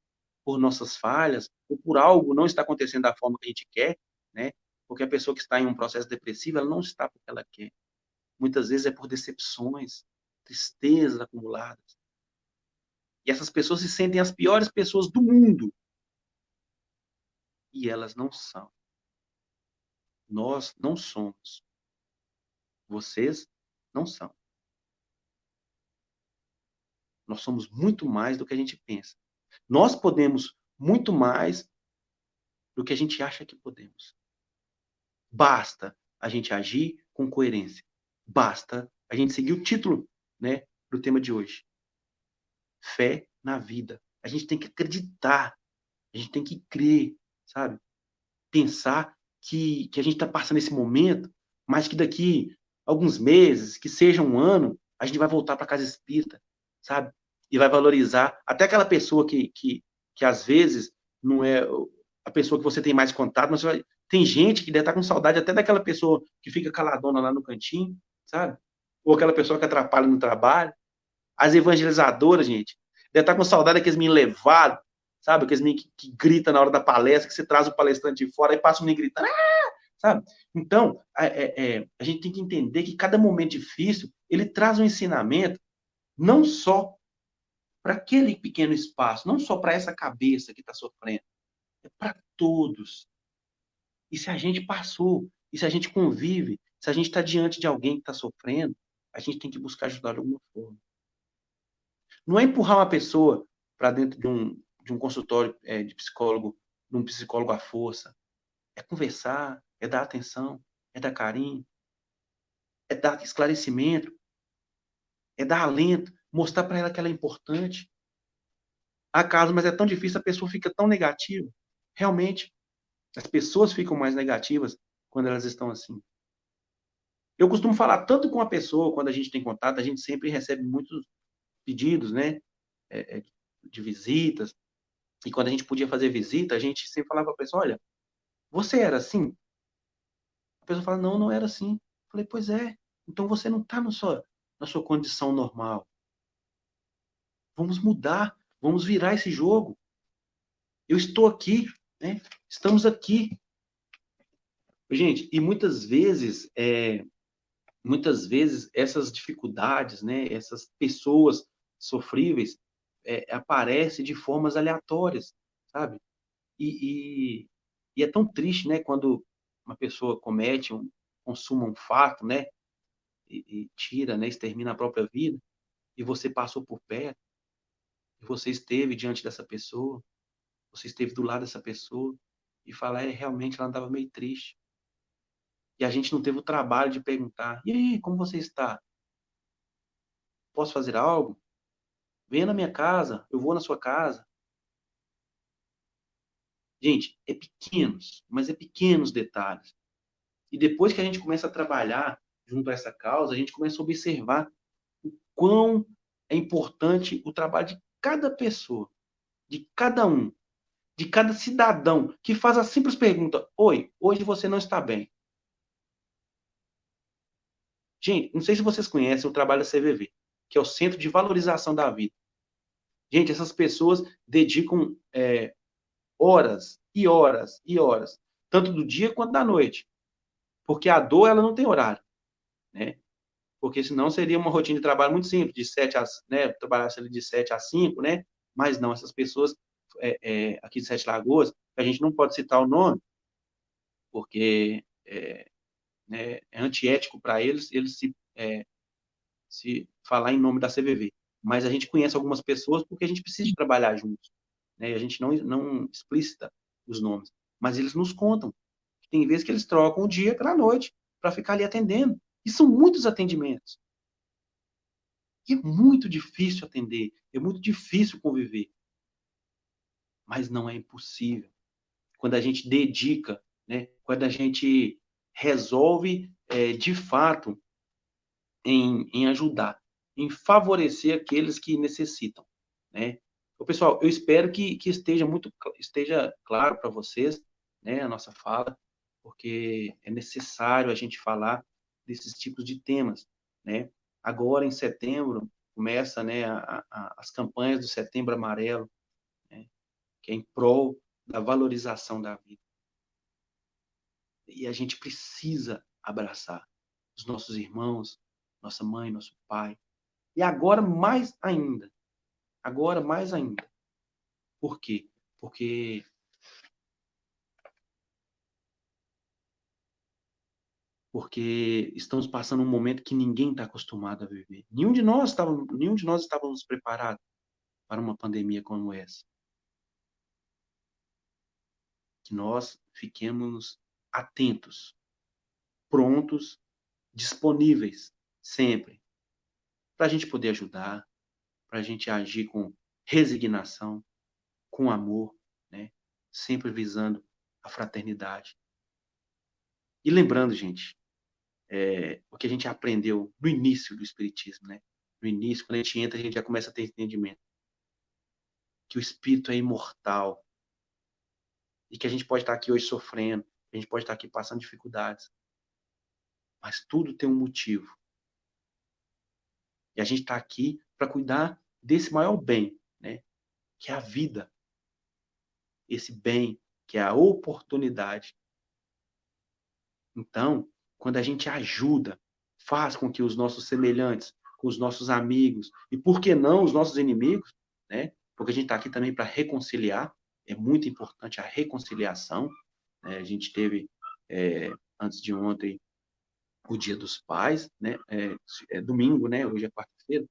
por nossas falhas, ou por algo não está acontecendo da forma que a gente quer, né? Porque a pessoa que está em um processo depressivo, ela não está porque ela quer. Muitas vezes é por decepções, tristezas acumuladas. E essas pessoas se sentem as piores pessoas do mundo. E elas não são. Nós não somos. Vocês não são. Nós somos muito mais do que a gente pensa. Nós podemos muito mais do que a gente acha que podemos. Basta a gente agir com coerência. Basta a gente seguir o título, né, do tema de hoje. Fé na vida. A gente tem que acreditar. A gente tem que crer, sabe? Pensar que a gente está passando esse momento, mas que daqui alguns meses, que seja um ano, a gente vai voltar para a casa espírita, sabe? E vai valorizar até aquela pessoa que às vezes não é a pessoa que você tem mais contato, mas tem gente que deve estar com saudade até daquela pessoa que fica caladona lá no cantinho, sabe? Ou aquela pessoa que atrapalha no trabalho. As evangelizadoras, gente, deve estar com saudade daqueles meninos levados, sabe? Aqueles meninos que gritam na hora da palestra, que você traz o palestrante de fora e passa um menino gritando, sabe? Então, a gente tem que entender que cada momento difícil, ele traz um ensinamento não só para aquele pequeno espaço, não só para essa cabeça que está sofrendo, é para todos. E se a gente passou, e se a gente convive, se a gente está diante de alguém que está sofrendo, a gente tem que buscar ajudar de alguma forma. Não é empurrar uma pessoa para dentro de um consultório de psicólogo, de um psicólogo à força. É conversar, é dar atenção, é dar carinho, é dar esclarecimento, é dar alento, mostrar para ela que ela é importante. Há casos, mas é tão difícil, a pessoa fica tão negativa. Realmente, as pessoas ficam mais negativas quando elas estão assim. Eu costumo falar tanto com a pessoa, quando a gente tem contato, a gente sempre recebe muitos pedidos, né? De visitas. E quando a gente podia fazer visita, a gente sempre falava para a pessoa, olha, você era assim? A pessoa fala, não, não era assim. Eu falei, pois é, então você não está na sua condição normal. Vamos mudar, vamos virar esse jogo. Eu estou aqui, né? Estamos aqui. Gente, e muitas vezes essas dificuldades, né? Essas pessoas sofríveis aparecem de formas aleatórias, sabe? E E é tão triste, né, quando uma pessoa consuma um fato, né, e tira, né, extermina a própria vida, e você passou por perto, e você esteve diante dessa pessoa, você esteve do lado dessa pessoa, e falar, realmente ela estava meio triste. E a gente não teve o trabalho de perguntar, e aí, como você está? Posso fazer algo? Venha na minha casa, eu vou na sua casa. Gente, é pequenos, mas é pequenos detalhes. E depois que a gente começa a trabalhar junto a essa causa, a gente começa a observar quão é importante o trabalho de cada pessoa, de cada um, de cada cidadão que faz a simples pergunta: Oi, hoje você não está bem. Gente, não sei se vocês conhecem o trabalho da CVV, que é o Centro de Valorização da Vida. Gente, essas pessoas dedicam horas e horas e horas, tanto do dia quanto da noite, porque a dor ela não tem horário, né? Porque senão seria uma rotina de trabalho muito simples, de 7 a, né, trabalhasse ali de 7 a 5, né? Mas não, essas pessoas aqui de Sete Lagoas, a gente não pode citar o nome, porque né, é antiético para eles se falar em nome da CVV. Mas a gente conhece algumas pessoas porque a gente precisa de trabalhar juntos, né? E a gente não explicita os nomes, mas eles nos contam. Tem vezes que eles trocam o dia pela noite para ficar ali atendendo. E são muitos atendimentos. E é muito difícil atender, é muito difícil conviver. Mas não é impossível. Quando a gente dedica, né? Quando a gente resolve de fato em ajudar, em favorecer aqueles que necessitam, né? Então, pessoal, eu espero que esteja claro para vocês, né, a nossa fala, porque é necessário a gente falar desses tipos de temas, né? Agora, em setembro, começa, né, as campanhas do Setembro Amarelo, né, que é em prol da valorização da vida. E a gente precisa abraçar os nossos irmãos, nossa mãe, nosso pai. E agora mais ainda. Agora mais ainda. Por quê? Porque estamos passando um momento que ninguém está acostumado a viver. Nenhum de nós estávamos preparados para uma pandemia como essa. Que nós fiquemos atentos, prontos, disponíveis sempre para a gente poder ajudar, para a gente agir com resignação, com amor, né? Sempre visando a fraternidade. E lembrando, gente, o que a gente aprendeu no início do Espiritismo, né? No início, quando a gente entra, a gente já começa a ter entendimento que o Espírito é imortal e que a gente pode estar aqui hoje sofrendo, a gente pode estar aqui passando dificuldades, mas tudo tem um motivo. E a gente está aqui para cuidar desse maior bem, né? Que é a vida. Esse bem, que é a oportunidade. Então, quando a gente ajuda, faz com que os nossos semelhantes, com os nossos amigos, e por que não os nossos inimigos, né? Porque a gente está aqui também para reconciliar, é muito importante a reconciliação. Né? A gente teve, antes de ontem, o Dia dos Pais, né? Domingo, né? Hoje é quarta-feira,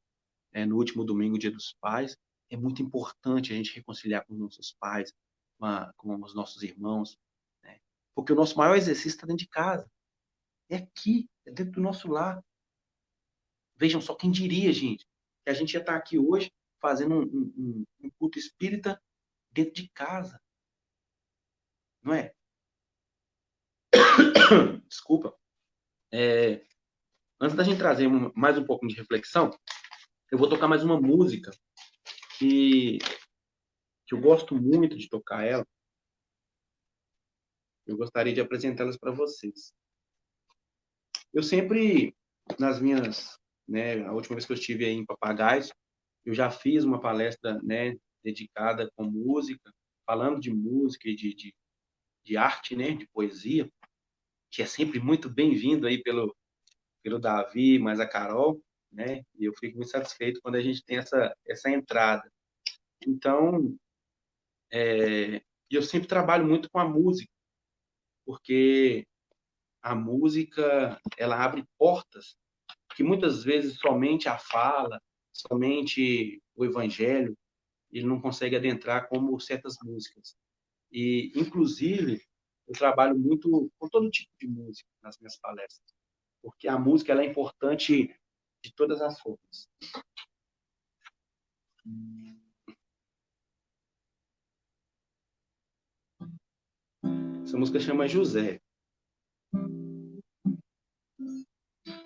no último domingo, o Dia dos Pais. É muito importante a gente reconciliar com os nossos pais, com os nossos irmãos, né? Porque o nosso maior exercício está dentro de casa. É aqui, é dentro do nosso lar. Vejam só, quem diria, gente, que a gente ia estar aqui hoje fazendo um culto espírita dentro de casa, não é? Desculpa. Antes da gente trazer mais um pouco de reflexão, eu vou tocar mais uma música que, que eu gosto muito de tocar ela. Eu gostaria de apresentá-las para vocês. Eu sempre, nas minhas, né, a última vez que eu estive aí em Papagaios, eu já fiz uma palestra, né, dedicada com música, falando de música e de arte, né, de poesia, que é sempre muito bem-vindo aí pelo Davi, mas a Carol, né, e eu fico muito satisfeito quando a gente tem essa entrada. Então, eu sempre trabalho muito com a música, porque a música, ela abre portas que muitas vezes somente a fala, somente o evangelho, ele não consegue adentrar como certas músicas. E, inclusive, eu trabalho muito com todo tipo de música nas minhas palestras, porque a música ela é importante de todas as formas. Essa música chama José.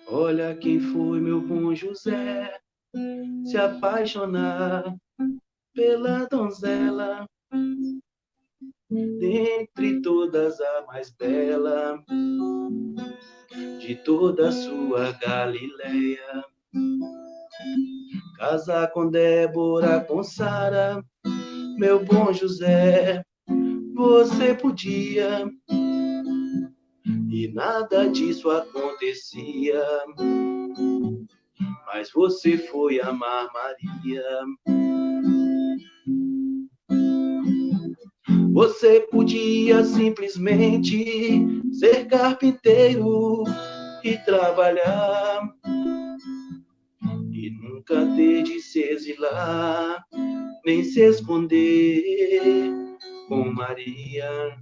Olha quem foi meu bom José, se apaixonar pela donzela, dentre todas a mais bela, de toda a sua Galileia. Casar com Débora, com Sara, meu bom José, você podia, e nada disso acontecia, mas você foi amar Maria. Você podia simplesmente ser carpinteiro e trabalhar, e nunca ter de se exilar, nem se esconder com Maria.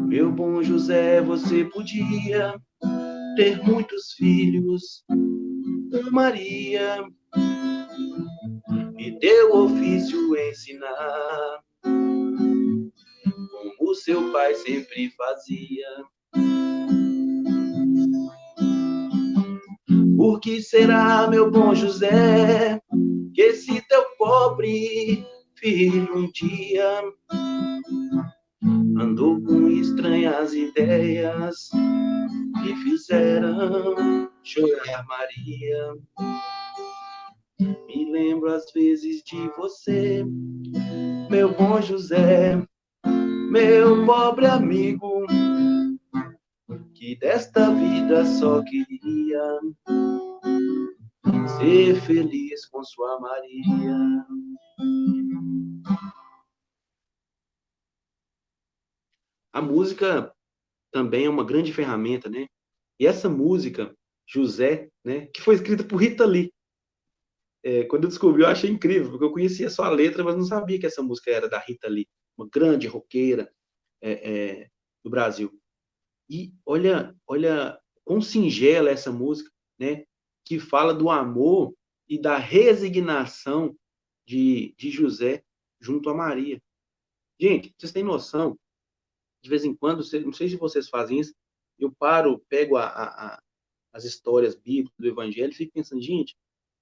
Meu bom José, você podia ter muitos filhos com Maria e teu ofício ensinar, como seu pai sempre fazia. Por que será, meu bom José, que esse teu pobre filho um dia andou com estranhas ideias que fizeram chorar Maria? Me lembro às vezes de você, meu bom José, meu pobre amigo, que desta vida só queria ser feliz com sua Maria. A música também é uma grande ferramenta, né? E essa música, José, né, que foi escrita por Rita Lee. Quando eu descobri, eu achei incrível, porque eu conhecia só a letra, mas não sabia que essa música era da Rita Lee, uma grande roqueira do Brasil. E olha quão singela é essa música, né? Que fala do amor e da resignação de José junto a Maria. Gente, vocês têm noção? De vez em quando, não sei se vocês fazem isso, eu paro, pego as histórias bíblicas do Evangelho e fico pensando, gente,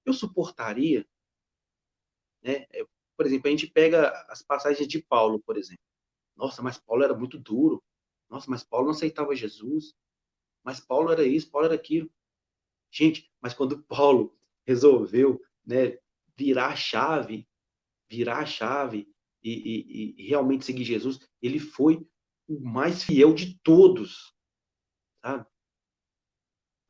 eu suportaria, né? Por exemplo, a gente pega as passagens de Paulo, por exemplo. Nossa, mas Paulo era muito duro. Nossa, mas Paulo não aceitava Jesus. Mas Paulo era isso, Paulo era aquilo. Gente, mas quando Paulo resolveu, né, virar a chave, virar a chave e realmente seguir Jesus, ele foi o mais fiel de todos, sabe?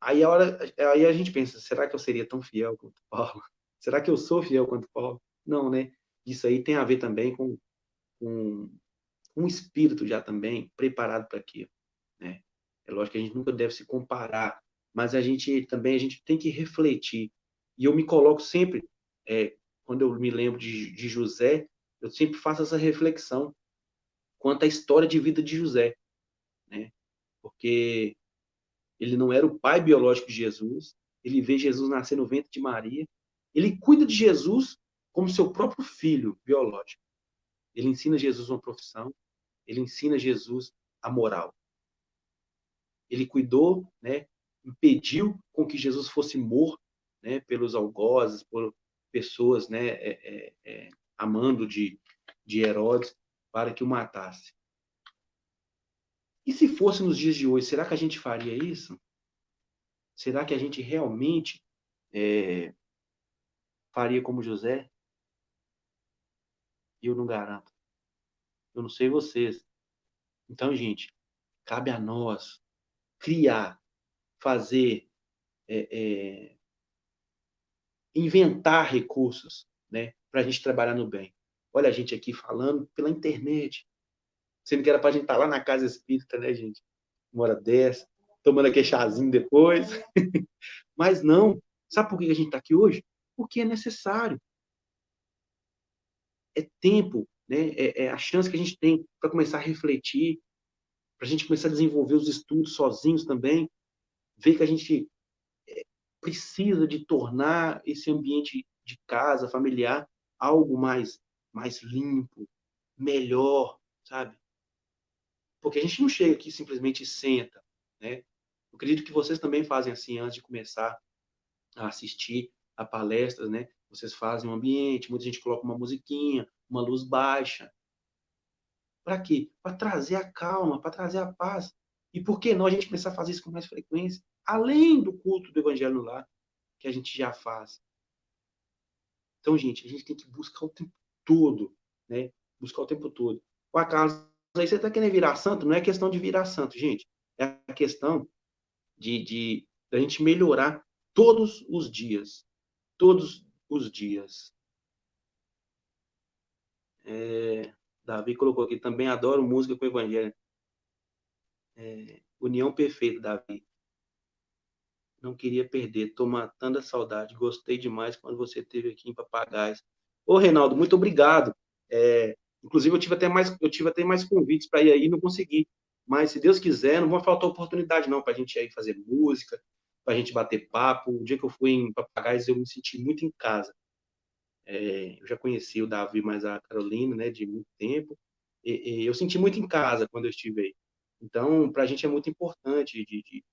Aí a gente pensa, será que eu seria tão fiel quanto Paulo? Será que eu sou fiel quanto Paulo? Não, né? Isso aí tem a ver também com um espírito já também preparado para aquilo, né? É lógico que a gente nunca deve se comparar, mas a gente tem que refletir. E eu me coloco sempre, quando eu me lembro de José, eu sempre faço essa reflexão quanto à história de vida de José, né? Porque ele não era o pai biológico de Jesus, ele vê Jesus nascer no ventre de Maria, ele cuida de Jesus como seu próprio filho biológico. Ele ensina Jesus uma profissão, ele ensina Jesus a moral. Ele cuidou, né, impediu com que Jesus fosse morto, né, pelos algozes, por pessoas, né, amando de Herodes, para que o matasse. E se fosse nos dias de hoje, será que a gente faria isso? Será que a gente realmente faria como José? Eu não garanto. Eu não sei vocês. Então, gente, cabe a nós criar, fazer, é, é, inventar recursos, né, para a gente trabalhar no bem. Olha a gente aqui falando pela internet. Sendo que era pra gente estar lá na casa espírita, né, gente? Uma hora dessa, tomando aquele chazinho depois. Mas não. Sabe por que a gente está aqui hoje? Porque é necessário. É tempo, né? É a chance que a gente tem para começar a refletir, para a gente começar a desenvolver os estudos sozinhos também, ver que a gente precisa de tornar esse ambiente de casa, familiar, algo mais limpo, melhor, sabe? Porque a gente não chega aqui simplesmente e senta, né? Eu acredito que vocês também fazem assim antes de começar a assistir a palestras, né? Vocês fazem um ambiente, muita gente coloca uma musiquinha, uma luz baixa. Para quê? Para trazer a calma, para trazer a paz. E por que não a gente começar a fazer isso com mais frequência? Além do culto do Evangelho no lar, que a gente já faz. Então, gente, a gente tem que buscar o tempo todo, né? Buscar o tempo todo. O acaso, aí você está querendo virar santo? Não é questão de virar santo, gente. É a questão de a gente melhorar todos os dias. Todos os dias. Davi colocou aqui, também adoro música com o evangelho. União perfeita, Davi. Não queria perder, tô matando a saudade. Gostei demais quando você esteve aqui em Papagais. Ô, Reinaldo, muito obrigado. Inclusive, eu tive até mais convites para ir aí, não consegui. Mas, se Deus quiser, não vai faltar oportunidade, não, para a gente ir aí fazer música, para a gente bater papo. O dia que eu fui em Papagais, eu me senti muito em casa. Eu já conheci o Davi, mas a Carolina, né, de muito tempo. E eu senti muito em casa quando eu estive aí. Então, para a gente é muito importante de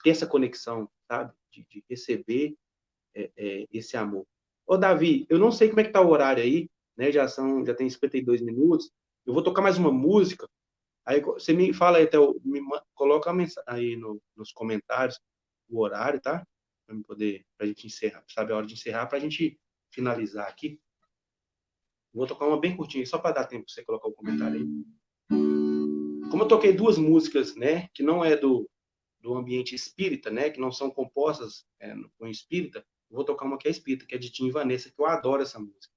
ter essa conexão, sabe? De receber esse amor. Ô, Davi, eu não sei como é que tá o horário aí, né? Já tem 52 minutos. Eu vou tocar mais uma música. Aí você me fala aí, até coloca a mensagem aí nos comentários o horário, tá? Pra gente encerrar, sabe a hora de encerrar, pra gente finalizar aqui. Vou tocar uma bem curtinha, só para dar tempo para você colocar o comentário aí. Como eu toquei duas músicas, né, que não é do ambiente espírita, né, que não são compostas com espírita, eu vou tocar uma que é espírita, que é de Tim e Vanessa, que eu adoro essa música.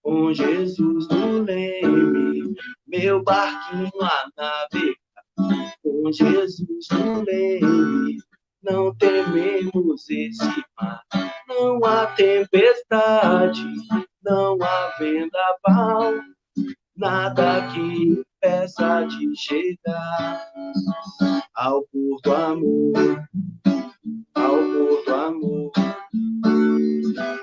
Com Jesus no leme, meu barquinho a navegar. Com Jesus no leme, não tememos esse mar. Não há tempestade, não há vendaval, nada que impeça de chegar ao porto amor, ao porto amor.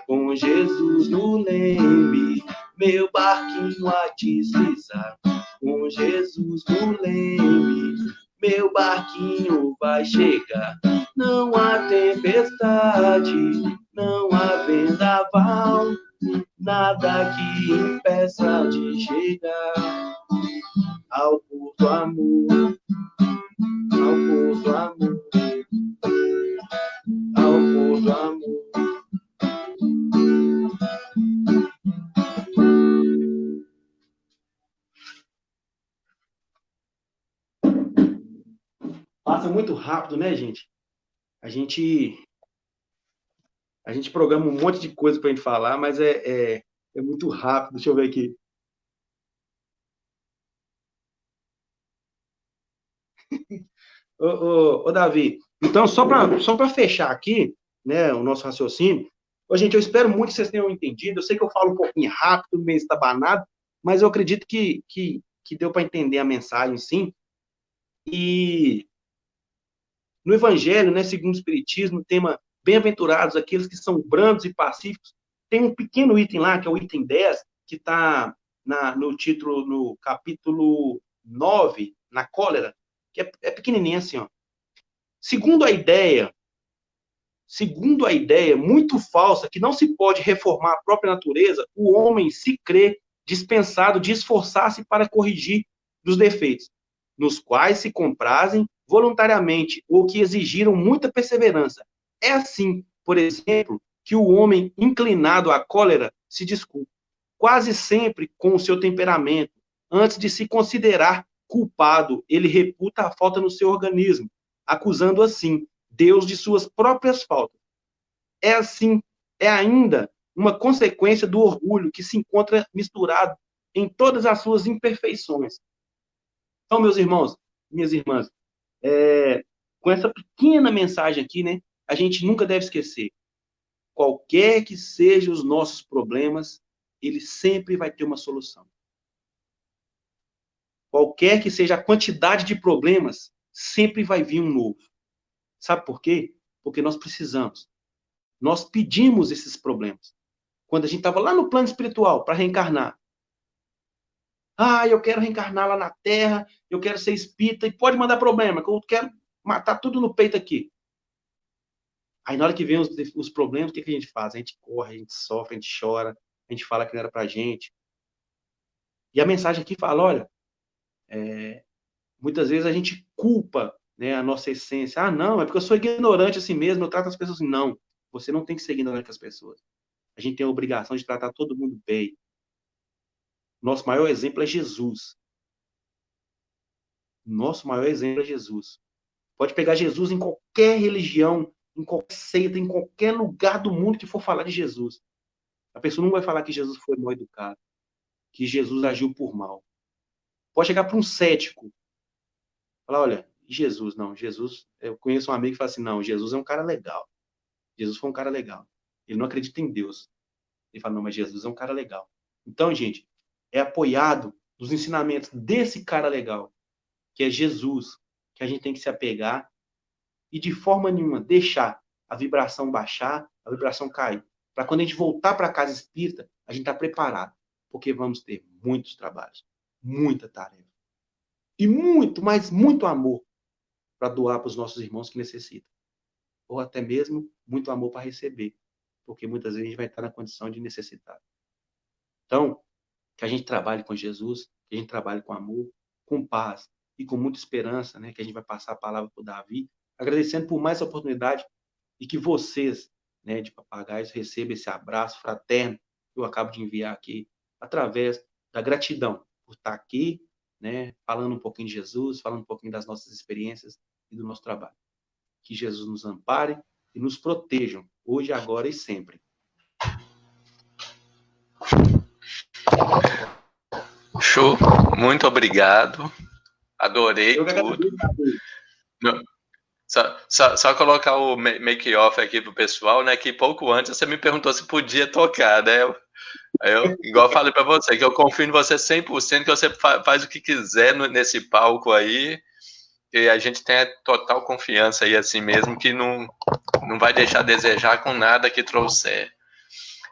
Com Jesus no leme, meu barquinho a deslizar. Com Jesus no leme, meu barquinho vai chegar. Não há tempestade, não há vendaval, nada que impeça de chegar ao porto amor, ao porto amor, ao porto amor. Passa muito rápido, né, gente? A gente programa um monte de coisa para a gente falar, mas é muito rápido. Deixa eu ver aqui. Ô, Davi, então, só para fechar aqui, né, o nosso raciocínio, gente, eu espero muito que vocês tenham entendido. Eu sei que eu falo um pouquinho rápido, meio estabanado, mas eu acredito que deu para entender a mensagem, sim. E no Evangelho, né, segundo o Espiritismo, o tema bem-aventurados aqueles que são brandos e pacíficos, tem um pequeno item lá, que é o item 10, que está no título, no capítulo 9, na cólera, que é pequenininho assim, ó. Segundo a ideia muito falsa que não se pode reformar a própria natureza, o homem se crê dispensado de esforçar-se para corrigir dos defeitos, nos quais se comprazem voluntariamente ou que exigiram muita perseverança. É assim, por exemplo, que o homem inclinado à cólera se desculpa, quase sempre com o seu temperamento. Antes de se considerar culpado, ele reputa a falta no seu organismo, acusando assim Deus de suas próprias faltas. é assim, é ainda uma consequência do orgulho que se encontra misturado em todas as suas imperfeições. Então, meus irmãos, minhas irmãs, com essa pequena mensagem aqui, né, a gente nunca deve esquecer, qualquer que sejam os nossos problemas, ele sempre vai ter uma solução. Qualquer que seja a quantidade de problemas, sempre vai vir um novo. Sabe por quê? Porque nós precisamos. Nós pedimos esses problemas. Quando a gente estava lá no plano espiritual para reencarnar. Ah, eu quero reencarnar lá na Terra, eu quero ser espírita, e pode mandar problema, que eu quero matar tudo no peito aqui. Aí na hora que vem os problemas, o que a gente faz? A gente corre, a gente sofre, a gente chora, a gente fala que não era pra gente. E a mensagem aqui fala, olha, muitas vezes a gente culpa, né, a nossa essência. Ah, não, é porque eu sou ignorante assim mesmo, eu trato as pessoas assim. Não, você não tem que ser ignorante com as pessoas. A gente tem a obrigação de tratar todo mundo bem. Nosso maior exemplo é Jesus. Nosso maior exemplo é Jesus. Pode pegar Jesus em qualquer religião, em qualquer seita, em qualquer lugar do mundo que for falar de Jesus. A pessoa não vai falar que Jesus foi mal educado, que Jesus agiu por mal. Pode chegar para um cético, falar, olha, Jesus, não, Jesus, eu conheço um amigo que fala assim, não, Jesus é um cara legal. Jesus foi um cara legal. Ele não acredita em Deus. Ele fala, não, mas Jesus é um cara legal. Então, gente, é apoiado nos ensinamentos desse cara legal, que é Jesus, que a gente tem que se apegar e de forma nenhuma deixar a vibração baixar, a vibração cair. Para quando a gente voltar para a casa espírita, a gente está preparado, porque vamos ter muitos trabalhos, muita tarefa e muito, mas muito amor para doar para os nossos irmãos que necessitam, ou até mesmo muito amor para receber, porque muitas vezes a gente vai estar na condição de necessitar. Então, que a gente trabalhe com Jesus, que a gente trabalhe com amor, com paz e com muita esperança, né, que a gente vai passar a palavra para o Davi, agradecendo por mais essa oportunidade e que vocês, né, de papagaios, recebam esse abraço fraterno que eu acabo de enviar aqui, através da gratidão por estar aqui, né, falando um pouquinho de Jesus, falando um pouquinho das nossas experiências e do nosso trabalho. Que Jesus nos ampare e nos protejam, hoje, agora e sempre. Show, muito obrigado. Adorei Eu que tudo. agradeço. Só colocar o make-off aqui pro pessoal, né? Que pouco antes você me perguntou se podia tocar, né? Igual eu falei para você, que eu confio em você 100%, que você faz o que quiser nesse palco aí, e a gente tem a total confiança aí, assim mesmo, que não vai deixar a desejar com nada que trouxer.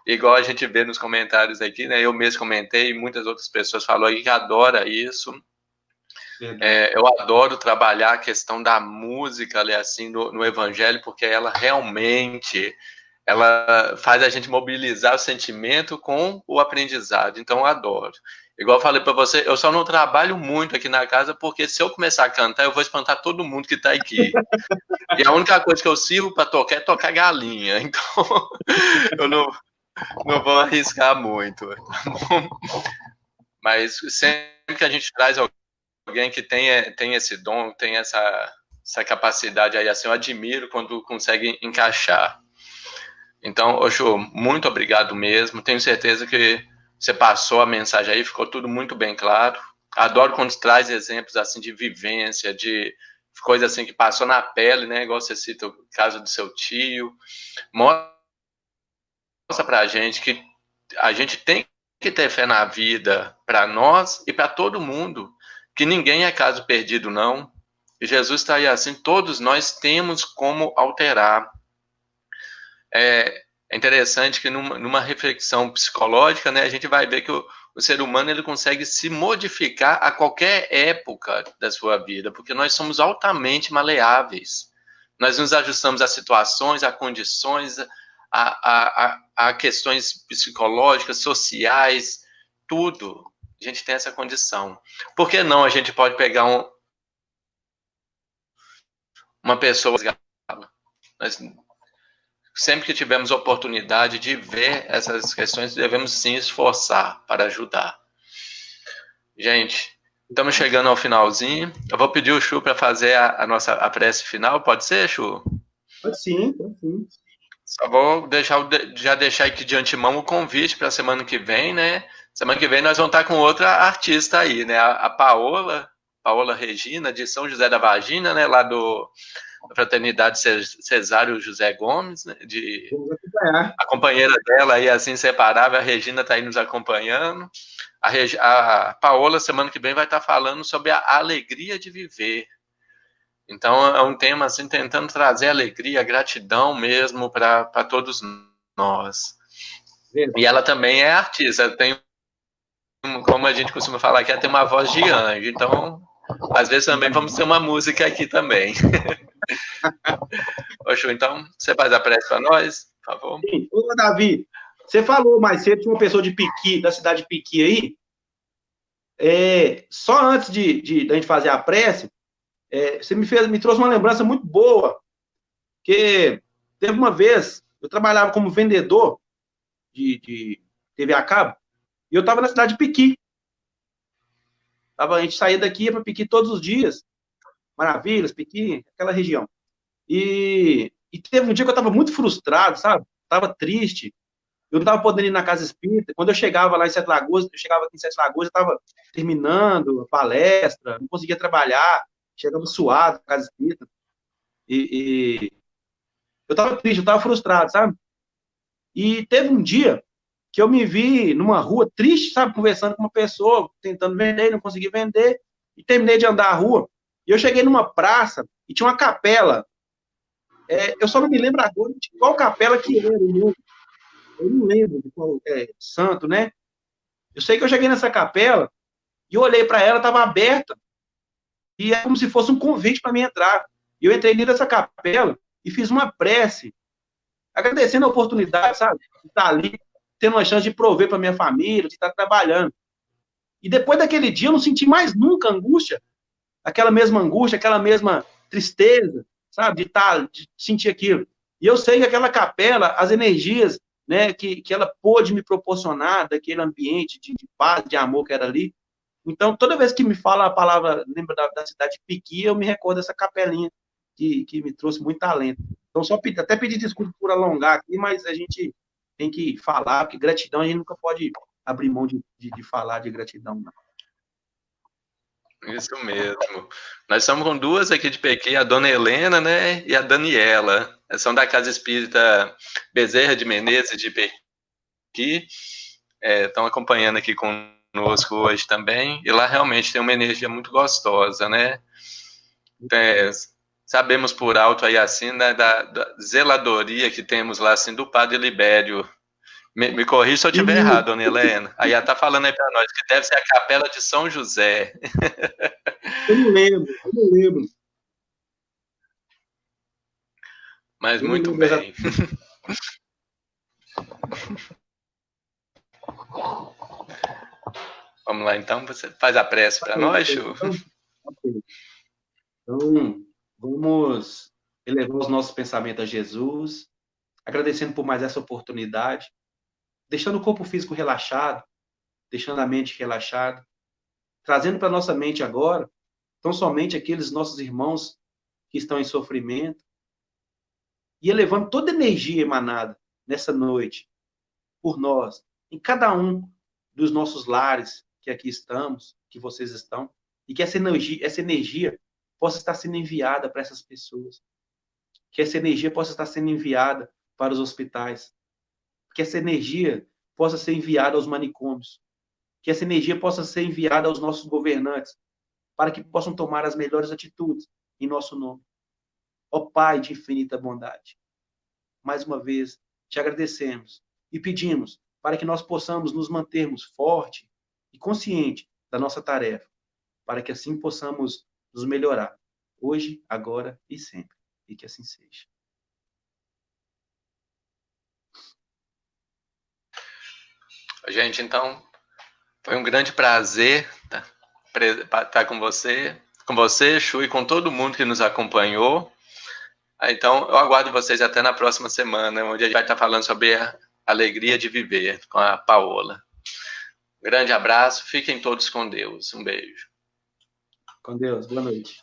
Igual a gente vê nos comentários aqui, né? Eu mesmo comentei, e muitas outras pessoas falaram aí que adora isso. Eu adoro trabalhar a questão da música ali, assim, no Evangelho, porque ela realmente ela faz a gente mobilizar o sentimento com o aprendizado. Então, eu adoro. Igual eu falei para você, eu só não trabalho muito aqui na casa, porque se eu começar a cantar, eu vou espantar todo mundo que está aqui. E a única coisa que eu sirvo para tocar é tocar galinha. Então, eu não vou arriscar muito. Mas sempre que a gente traz alguém que tem esse dom, tem essa capacidade aí, assim, eu admiro quando consegue encaixar. Então, Oxô, muito obrigado mesmo. Tenho certeza que você passou a mensagem aí, ficou tudo muito bem claro. Adoro quando traz exemplos assim de vivência, de coisa assim que passou na pele, né? Igual você cita o caso do seu tio. Mostra pra gente que a gente tem que ter fé na vida para nós e para todo mundo, que ninguém é caso perdido, não. E Jesus está aí assim, todos nós temos como alterar. É interessante que numa reflexão psicológica, né, a gente vai ver que o ser humano ele consegue se modificar a qualquer época da sua vida, porque nós somos altamente maleáveis. Nós nos ajustamos a situações, a condições, a questões psicológicas, sociais, tudo. A gente tem essa condição. Por que não a gente pode pegar uma pessoa... Nós, sempre que tivermos oportunidade de ver essas questões, devemos sim esforçar para ajudar. Gente, estamos chegando ao finalzinho. Eu vou pedir o Chu para fazer a nossa prece final. Pode ser, Chu? Pode sim, pode sim. Só vou já deixar aqui de antemão o convite para a semana que vem, né? Semana que vem nós vamos estar com outra artista aí, né? A Paola Regina, de São José da Varginha, né? Lá da Fraternidade Cesário José Gomes, né? Vamos acompanhar. A companheira dela aí, assim, inseparável, a Regina está aí nos acompanhando. A Paola, semana que vem, vai estar falando sobre a alegria de viver. Então, é um tema, assim, tentando trazer alegria, gratidão mesmo para todos nós. E ela Verdade. também é artista, tem, como a gente costuma falar, que ela tem uma voz de anjo. Então, às vezes também vamos ter uma música aqui também. Oxô, então, você faz a prece para nós, por favor? Sim. Ô, Davi, você falou mais cedo de uma pessoa de Piqui, da cidade de Piqui aí. Só antes da gente fazer a prece, você me trouxe uma lembrança muito boa, que teve uma vez, eu trabalhava como vendedor de TV a cabo, e eu estava na cidade de Piqui. A gente saía daqui para Piqui todos os dias, Maravilhas, Piqui, aquela região. E teve um dia que eu estava muito frustrado, sabe? Estava triste. Eu não estava podendo ir na casa espírita. Quando eu chegava lá em Sete Lagoas, eu chegava aqui em Sete Lagoas, eu estava terminando a palestra, não conseguia trabalhar, chegava suado na casa espírita. E eu estava triste, eu estava frustrado, sabe? E teve um dia que eu me vi numa rua triste, sabe? Conversando com uma pessoa, tentando vender, não consegui vender. E terminei de andar a rua. E eu cheguei numa praça e tinha uma capela. Eu só não me lembro agora de qual capela que era. Eu não lembro de qual santo, né? Eu sei que eu cheguei nessa capela e eu olhei para ela, estava aberta. E é como se fosse um convite para mim entrar. E eu entrei dentro dessa capela e fiz uma prece, agradecendo a oportunidade, sabe? De estar ali, tendo uma chance de prover para minha família, de estar trabalhando. E depois daquele dia, eu não senti mais nunca angústia, aquela mesma angústia, aquela mesma tristeza, sabe? De sentir aquilo. E eu sei que aquela capela, as energias, né, que ela pôde me proporcionar, daquele ambiente de paz, de amor que era ali. Então, toda vez que me fala a palavra, lembra da cidade de Piqui, eu me recordo dessa capelinha que me trouxe muito talento. Então, até pedir desculpa por alongar aqui, mas a gente tem que falar, porque gratidão a gente nunca pode abrir mão de falar de gratidão, não. Isso mesmo. Nós estamos com duas aqui de Pequim, a Dona Helena, né, e a Daniela. Elas são da Casa Espírita Bezerra de Menezes de Pequi. Estão acompanhando aqui conosco hoje também. E lá realmente tem uma energia muito gostosa, né? É, sabemos por alto aí assim, né, da zeladoria que temos lá assim do Padre Libério. Me corrija se eu estiver errado, Dona Helena. Aí ela tá falando aí para nós que deve ser a Capela de São José. Eu não lembro. Mas Eu não muito lembro bem. exatamente. Vamos lá, então. Você faz a prece para nós, Chu? Então, ok. Então, vamos elevar os nossos pensamentos a Jesus, agradecendo por mais essa oportunidade, deixando o corpo físico relaxado, deixando a mente relaxada, trazendo para nossa mente agora, tão somente aqueles nossos irmãos que estão em sofrimento, e elevando toda a energia emanada nessa noite por nós, em cada um dos nossos lares que aqui estamos, que vocês estão, e que essa energia possa estar sendo enviada para essas pessoas, que essa energia possa estar sendo enviada para os hospitais, que essa energia possa ser enviada aos manicômios, que essa energia possa ser enviada aos nossos governantes, para que possam tomar as melhores atitudes em nosso nome. Ó Pai de infinita bondade, mais uma vez te agradecemos e pedimos para que nós possamos nos mantermos forte e consciente da nossa tarefa, para que assim possamos nos melhorar, hoje, agora e sempre. E que assim seja. Gente, então, foi um grande prazer estar com você, Chu, e com todo mundo que nos acompanhou. Então, eu aguardo vocês até na próxima semana, onde a gente vai estar falando sobre a alegria de viver com a Paola. Grande abraço, fiquem todos com Deus. Um beijo. Com Deus, boa noite.